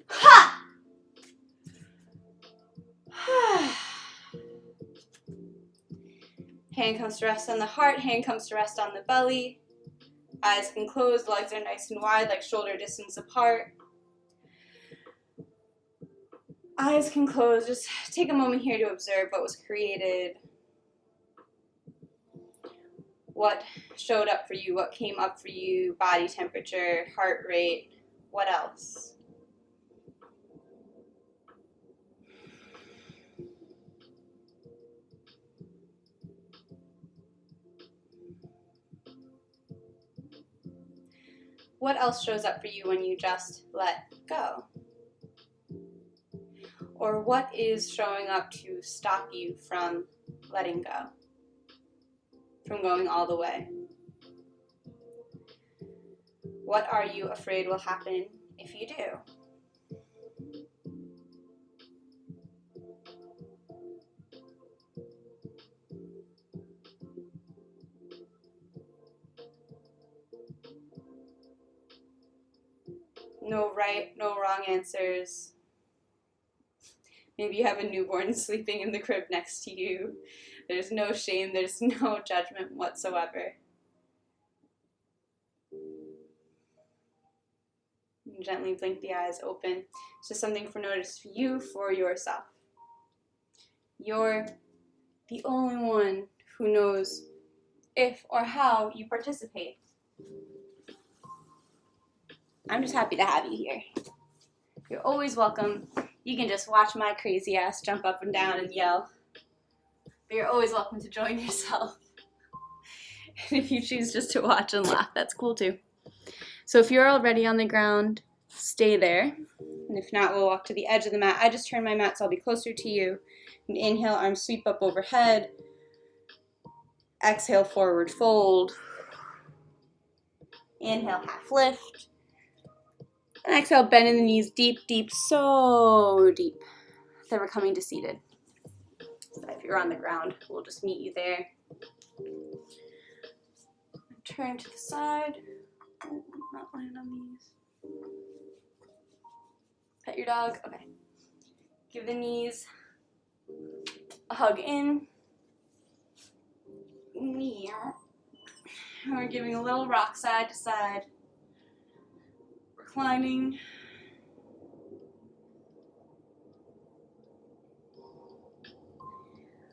Ha! Hand comes to rest on the heart, hand comes to rest on the belly. Eyes can close, legs are nice and wide, like shoulder distance apart. Eyes can close. Just take a moment here to observe what was created, what showed up for you, what came up for you, body temperature, heart rate, what else? What else shows up for you when you just let go? Or what is showing up to stop you from letting go? From going all the way? What are you afraid will happen if you do? No right, no wrong answers. Maybe you have a newborn sleeping in the crib next to you. There's no shame, there's no judgment whatsoever. And gently blink the eyes open. It's just something for notice for you, for yourself. You're the only one who knows if or how you participate. I'm just happy to have you here. You're always welcome. You can just watch my crazy ass jump up and down and yell. But you're always welcome to join yourself. And if you choose just to watch and laugh, that's cool too. So if you're already on the ground, stay there. And if not, we'll walk to the edge of the mat. I just turn my mat so I'll be closer to you. And inhale, arms sweep up overhead. Exhale, forward fold. Inhale, half lift. And exhale, bend in the knees deep, deep, so deep that we're coming to seated. So if you're on the ground, we'll just meet you there. Turn to the side. Oh, not land on these. Pet your dog. Okay. Give the knees a hug in. Meow. And we're giving a little rock side to side. Reclining.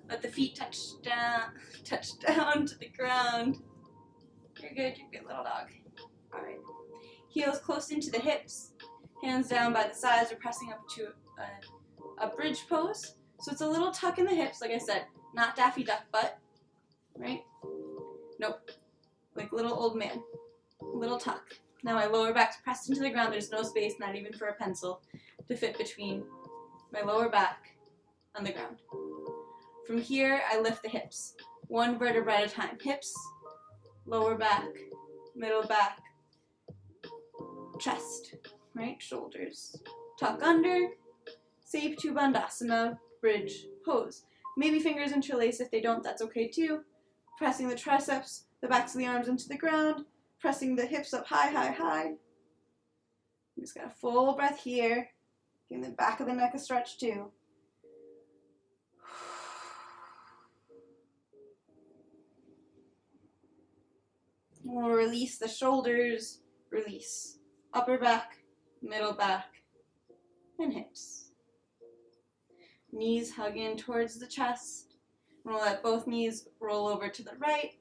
Let the feet touch down to the ground. You're good, little dog. All right. Heels close into the hips. Hands down by the sides. We're pressing up to a bridge pose. So it's a little tuck in the hips, like I said. Not Daffy Duck butt, right? Nope. Like little old man. Little tuck. Now my lower back's pressed into the ground. There's no space, not even for a pencil, to fit between my lower back and the ground. From here, I lift the hips. One vertebra at a time. Hips, lower back, middle back, chest, right? Shoulders. Tuck under, Setu Bandhasana, bridge pose. Maybe fingers interlace. If they don't, that's okay too. Pressing the triceps, the backs of the arms into the ground. Pressing the hips up high, high, high. I'm just got a full breath here. Giving the back of the neck a stretch too. We'll release the shoulders, release upper back, middle back, and hips. Knees hug in towards the chest. We'll let both knees roll over to the right.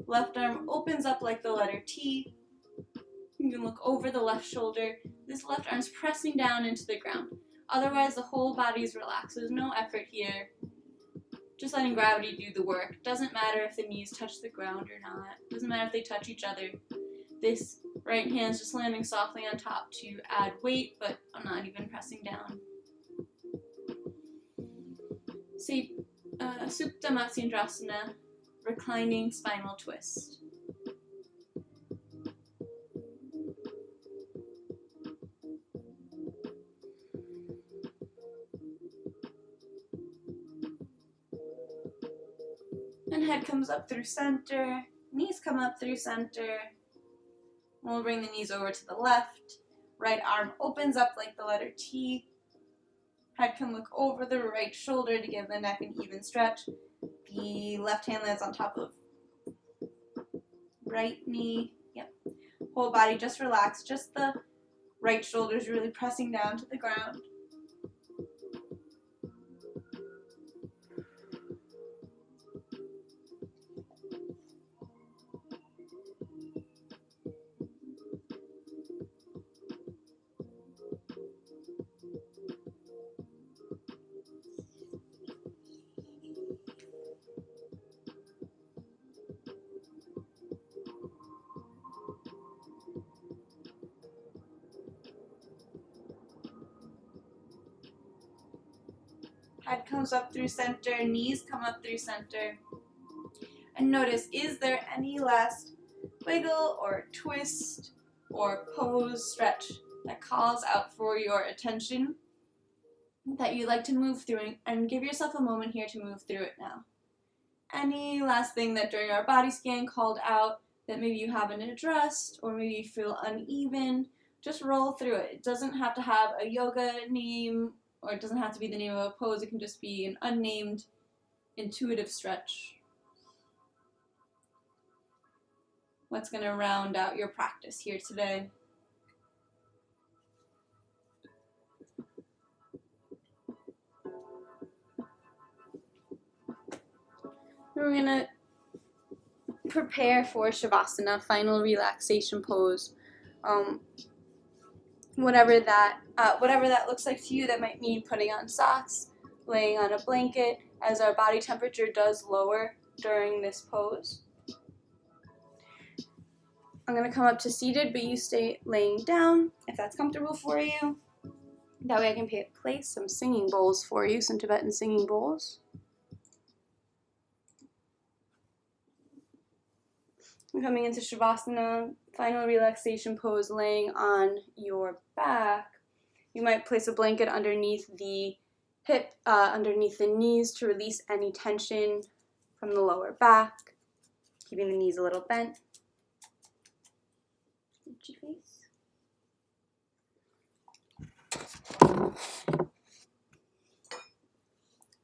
Left arm opens up like the letter T. You can look over the left shoulder. This left arm's pressing down into the ground. Otherwise, the whole body's relaxed. There's no effort here. Just letting gravity do the work. Doesn't matter if the knees touch the ground or not. Doesn't matter if they touch each other. This right hand's just landing softly on top to add weight, but I'm not even pressing down. Supta Matsyendrasana, reclining spinal twist. And head comes up through center, knees come up through center. We'll bring the knees over to the left. Right arm opens up like the letter T. Head can look over the right shoulder to give the neck an even stretch. The left hand lands on top of right knee. Yep. Whole body just relaxed. Just the right shoulder is really pressing down to the ground. Head comes up through center, knees come up through center. And notice, is there any last wiggle or twist or pose, stretch that calls out for your attention that you'd like to move through, and give yourself a moment here to move through it now. Any last thing that during our body scan called out that maybe you haven't addressed or maybe you feel uneven, just roll through it. It doesn't have to have a yoga name, or it doesn't have to be the name of a pose. It can just be an unnamed intuitive stretch. What's going to round out your practice here today? We're going to prepare for Shavasana, final relaxation pose. Whatever that looks like to you, that might mean putting on socks, laying on a blanket, as our body temperature does lower during this pose. I'm going to come up to seated, but you stay laying down if that's comfortable for you. That way I can place some singing bowls for you, some Tibetan singing bowls. I'm coming into Shavasana, final relaxation pose, laying on your back. You might place a blanket underneath the hip, underneath the knees to release any tension from the lower back, keeping the knees a little bent.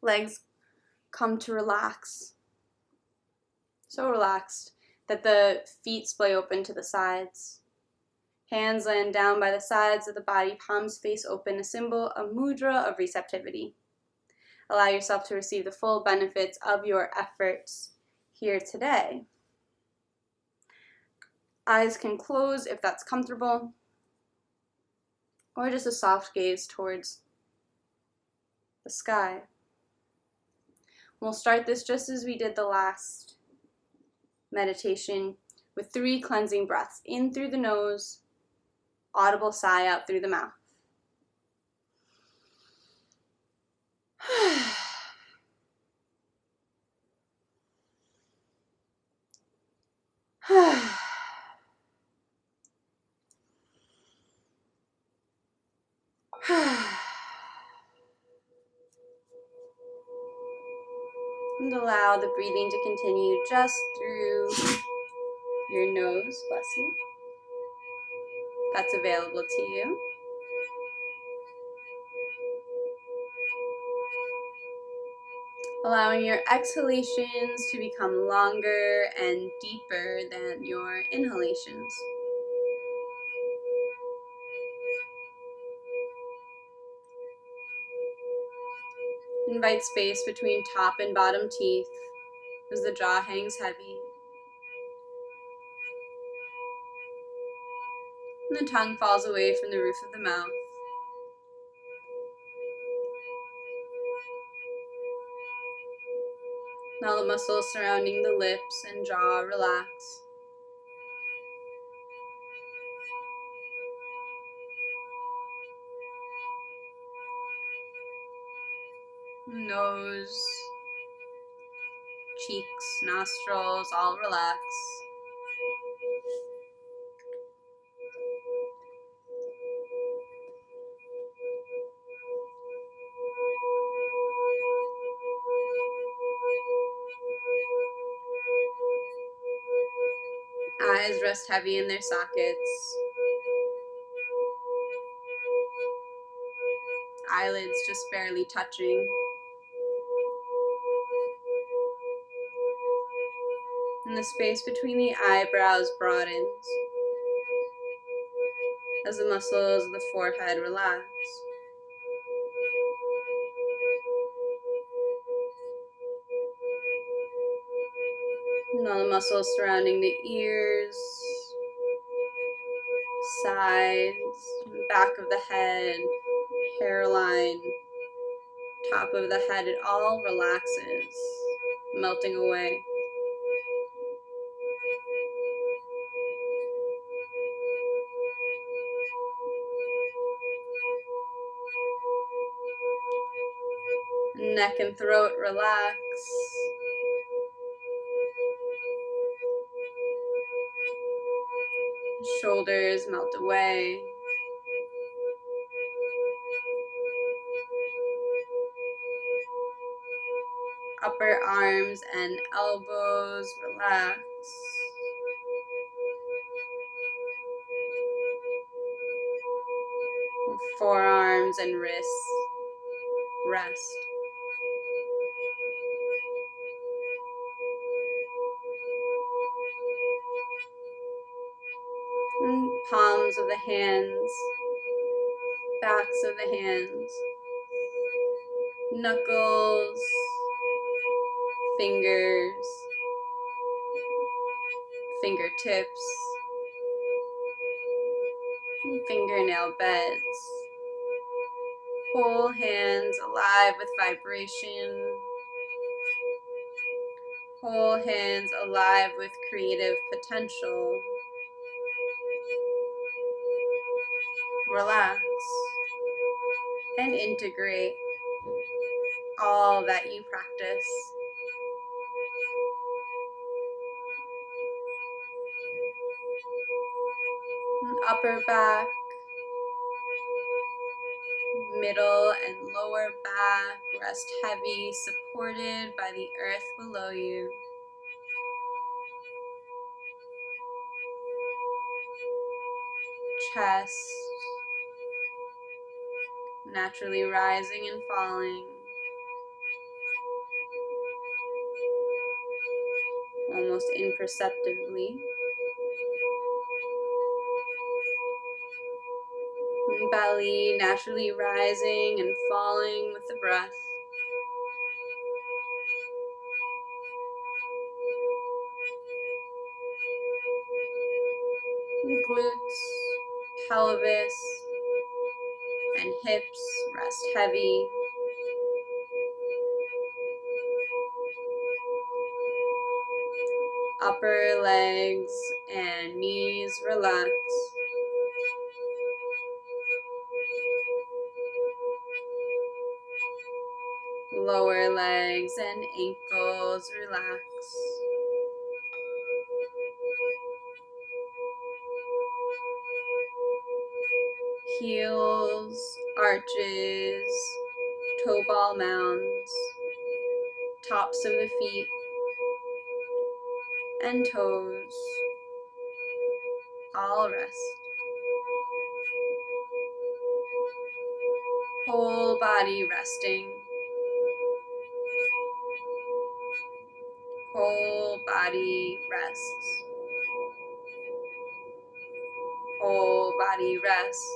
Legs come to relax. So relaxed that the feet splay open to the sides. Hands land down by the sides of the body, palms face open, a symbol, a mudra of receptivity. Allow yourself to receive the full benefits of your efforts here today. Eyes can close if that's comfortable, or just a soft gaze towards the sky. We'll start this just as we did the last meditation, with 3 cleansing breaths. In through the nose, audible sigh out through the mouth. And allow the breathing to continue just through your nose, bless you. That's available to you. Allowing your exhalations to become longer and deeper than your inhalations. Invite space between top and bottom teeth as the jaw hangs heavy. And the tongue falls away from the roof of the mouth. Now the muscles surrounding the lips and jaw relax. Nose cheeks, nostrils, all relax. Eyes rest heavy in their sockets. Eyelids just barely touching. And the space between the eyebrows broadens as the muscles of the forehead relax. And all the muscles surrounding the ears, sides, back of the head, hairline, top of the head, it all relaxes, melting away. Neck and throat relax. Shoulders melt away. Upper arms and elbows relax. Forearms and wrists rest. And palms of the hands, backs of the hands, knuckles, fingers, fingertips, and fingernail beds. Whole hands alive with vibration. Whole hands alive with creative potential. Relax and integrate all that you practice. And upper back, middle and lower back rest heavy, supported by the earth below you. Chest naturally rising and falling, almost imperceptibly. And belly naturally rising and falling with the breath. And glutes, pelvis, and hips rest heavy. Upper legs and knees relax. Lower legs and ankles relax. Heels, arches, toe ball mounds, tops of the feet and toes, all rest. Whole body resting. Whole body rests. Whole body rests.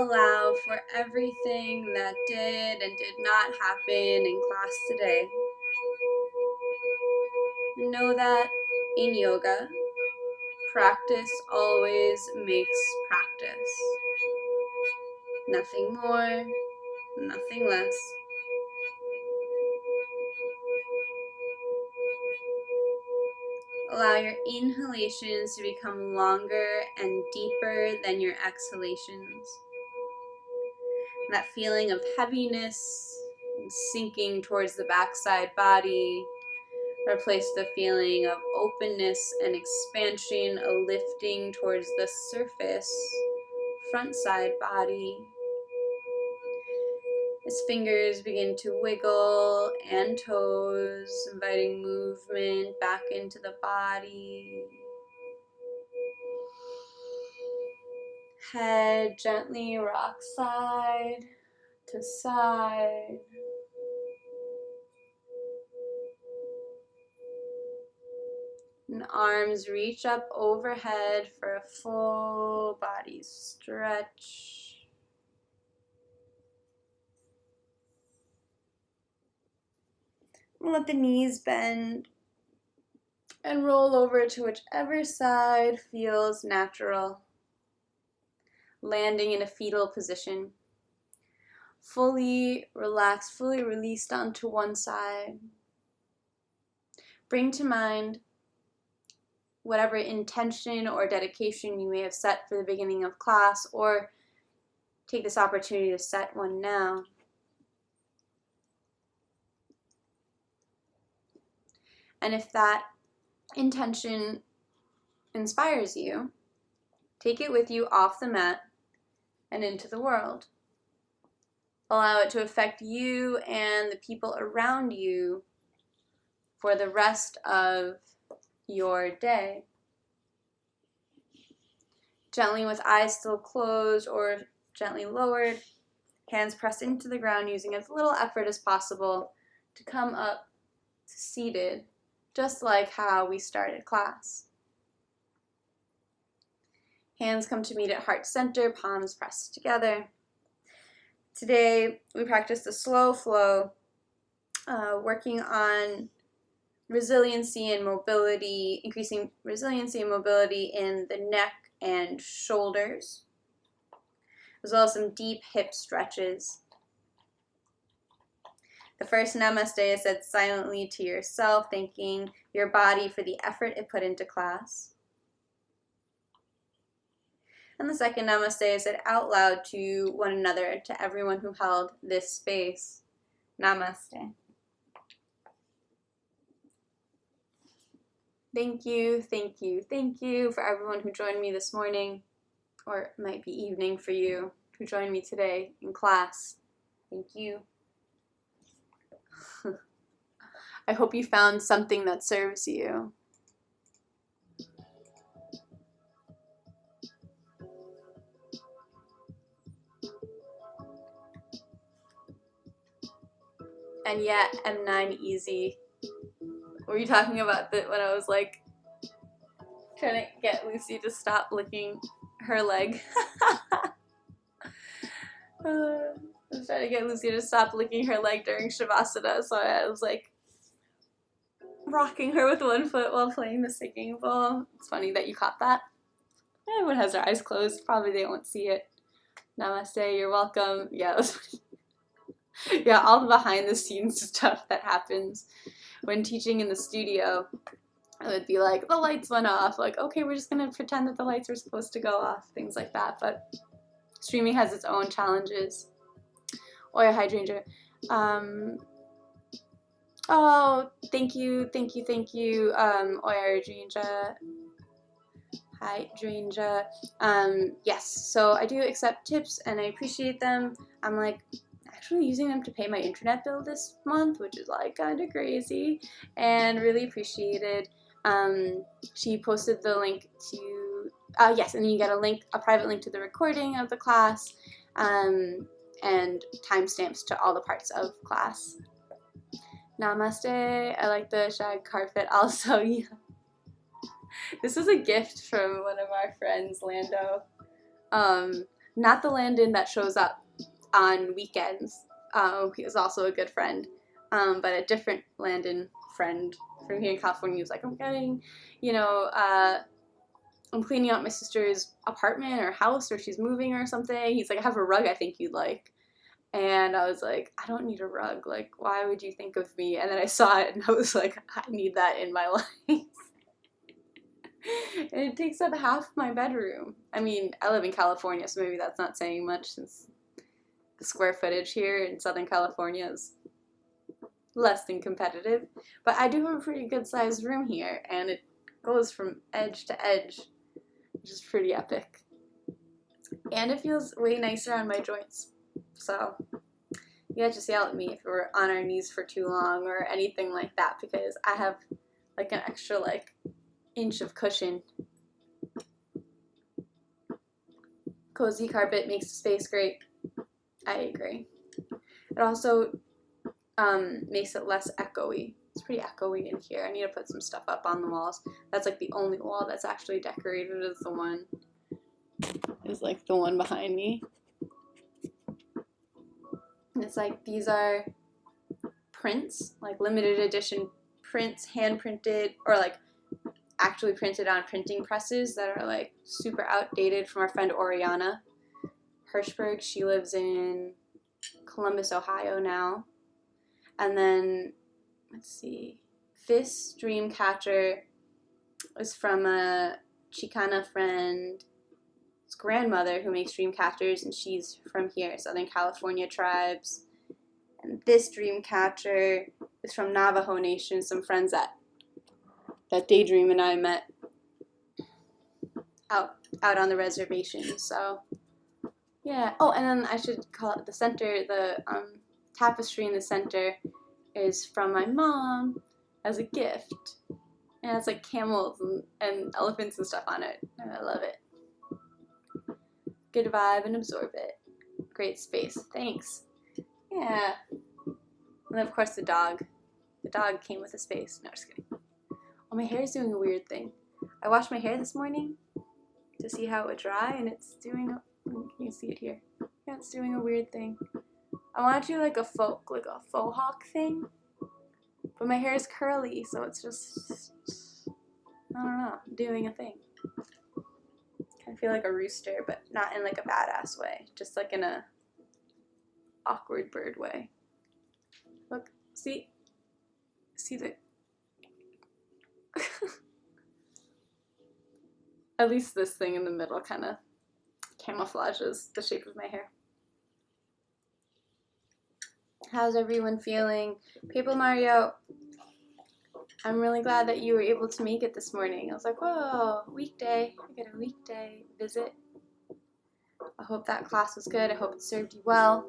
allow for everything that did and did not happen in class today. And know that in yoga, practice always makes practice. Nothing more, nothing less. Allow your inhalations to become longer and deeper than your exhalations. That feeling of heaviness and sinking towards the backside body, replace the feeling of openness and expansion, a lifting towards the surface, front side body. As fingers begin to wiggle and toes, inviting movement back into the body. Head gently rock side to side. And arms reach up overhead for a full body stretch. And let the knees bend and roll over to whichever side feels natural. Landing in a fetal position. Fully relaxed, fully released onto one side. Bring to mind whatever intention or dedication you may have set for the beginning of class, or take this opportunity to set one now. And if that intention inspires you, take it with you off the mat and into the world. Allow it to affect you and the people around you for the rest of your day. Gently with eyes still closed or gently lowered, hands pressed into the ground using as little effort as possible to come up to seated, just like how we started class. Hands come to meet at heart center, palms pressed together. Today we practiced the slow flow, working on resiliency and mobility, increasing resiliency and mobility in the neck and shoulders, as well as some deep hip stretches. The first namaste is said silently to yourself, thanking your body for the effort it put into class. And the second namaste is said out loud to one another, to everyone who held this space. Namaste. Thank you, thank you, thank you for everyone who joined me this morning, or it might be evening for you, who joined me today in class. Thank you. I hope you found something that serves you. And yet, M9 easy. Were you talking about that when I was like trying to get Lucy to stop licking her leg? I was trying to get Lucy to stop licking her leg during Shavasana, so I was like rocking her with one foot while playing the singing bowl. It's funny that you caught that. Everyone has their eyes closed. Probably they won't see it. Namaste, you're welcome. Yeah, that was funny. Yeah, all the behind the scenes stuff that happens when teaching in the studio. It would be like, the lights went off. Like, okay, we're just going to pretend that the lights were supposed to go off. Things like that. But streaming has its own challenges. Oya hydrangea. Oh, thank you. Oya hydrangea. Hydrangea. Yes, so I do accept tips and I appreciate them. I'm like actually using them to pay my internet bill this month, which is like kind of crazy, and really appreciated. She posted the link to yes, and then you get a private link to the recording of the class, and timestamps to all the parts of class. Namaste. I like the shag carpet also. Yeah. This was a gift from one of our friends, Lando. Not the Landon that shows up on weekends. He was also a good friend, but a different Landon friend from here in California. He was like, I'm getting, I'm cleaning out my sister's apartment or house, or she's moving or something. He's like, I have a rug I think you'd like. And I was like, I don't need a rug. Like, why would you think of me? And then I saw it and I was like, I need that in my life. And it takes up half my bedroom. I mean, I live in California, so maybe that's not saying much since the square footage here in Southern California is less than competitive. But I do have a pretty good sized room here, and it goes from edge to edge, which is pretty epic. And it feels way nicer on my joints. So you guys just yell at me if we're on our knees for too long or anything like that, because I have like an extra like inch of cushion. Cozy carpet makes the space great. I agree. It also makes it less echoey. It's pretty echoey in here. I need to put some stuff up on the walls. That's like the only wall that's actually decorated is the one behind me. And it's like these are prints, like limited edition prints, hand printed or like actually printed on printing presses that are like super outdated from our friend Oriana Hirschberg. She lives in Columbus, Ohio now. And then, let's see, this dream catcher is from a Chicana friend's grandmother who makes dream catchers, and she's from here, Southern California tribes. And this dream catcher is from Navajo Nation, some friends that Daydream and I met out on the reservation. So yeah. Oh, and then I should call it the center. The tapestry in the center is from my mom as a gift, and it's like camels and elephants and stuff on it, and I love it. Good vibe and absorb it. Great space. Thanks. Yeah. And then of course the dog. The dog came with a space. No, just kidding. Oh, my hair is doing a weird thing. I washed my hair this morning to see how it would dry, and it's doing can you see it here? Yeah, it's doing a weird thing. I want to do like a faux hawk thing, but my hair is curly, so it's just, I don't know, doing a thing. I feel like a rooster, but not in like a badass way, just like in a awkward bird way. Look, see the at least this thing in the middle kind of camouflages the shape of my hair. How's everyone feeling? Paper Mario, I'm really glad that you were able to make it this morning. I was like, whoa, weekday. I get a weekday visit. I hope that class was good. I hope it served you well.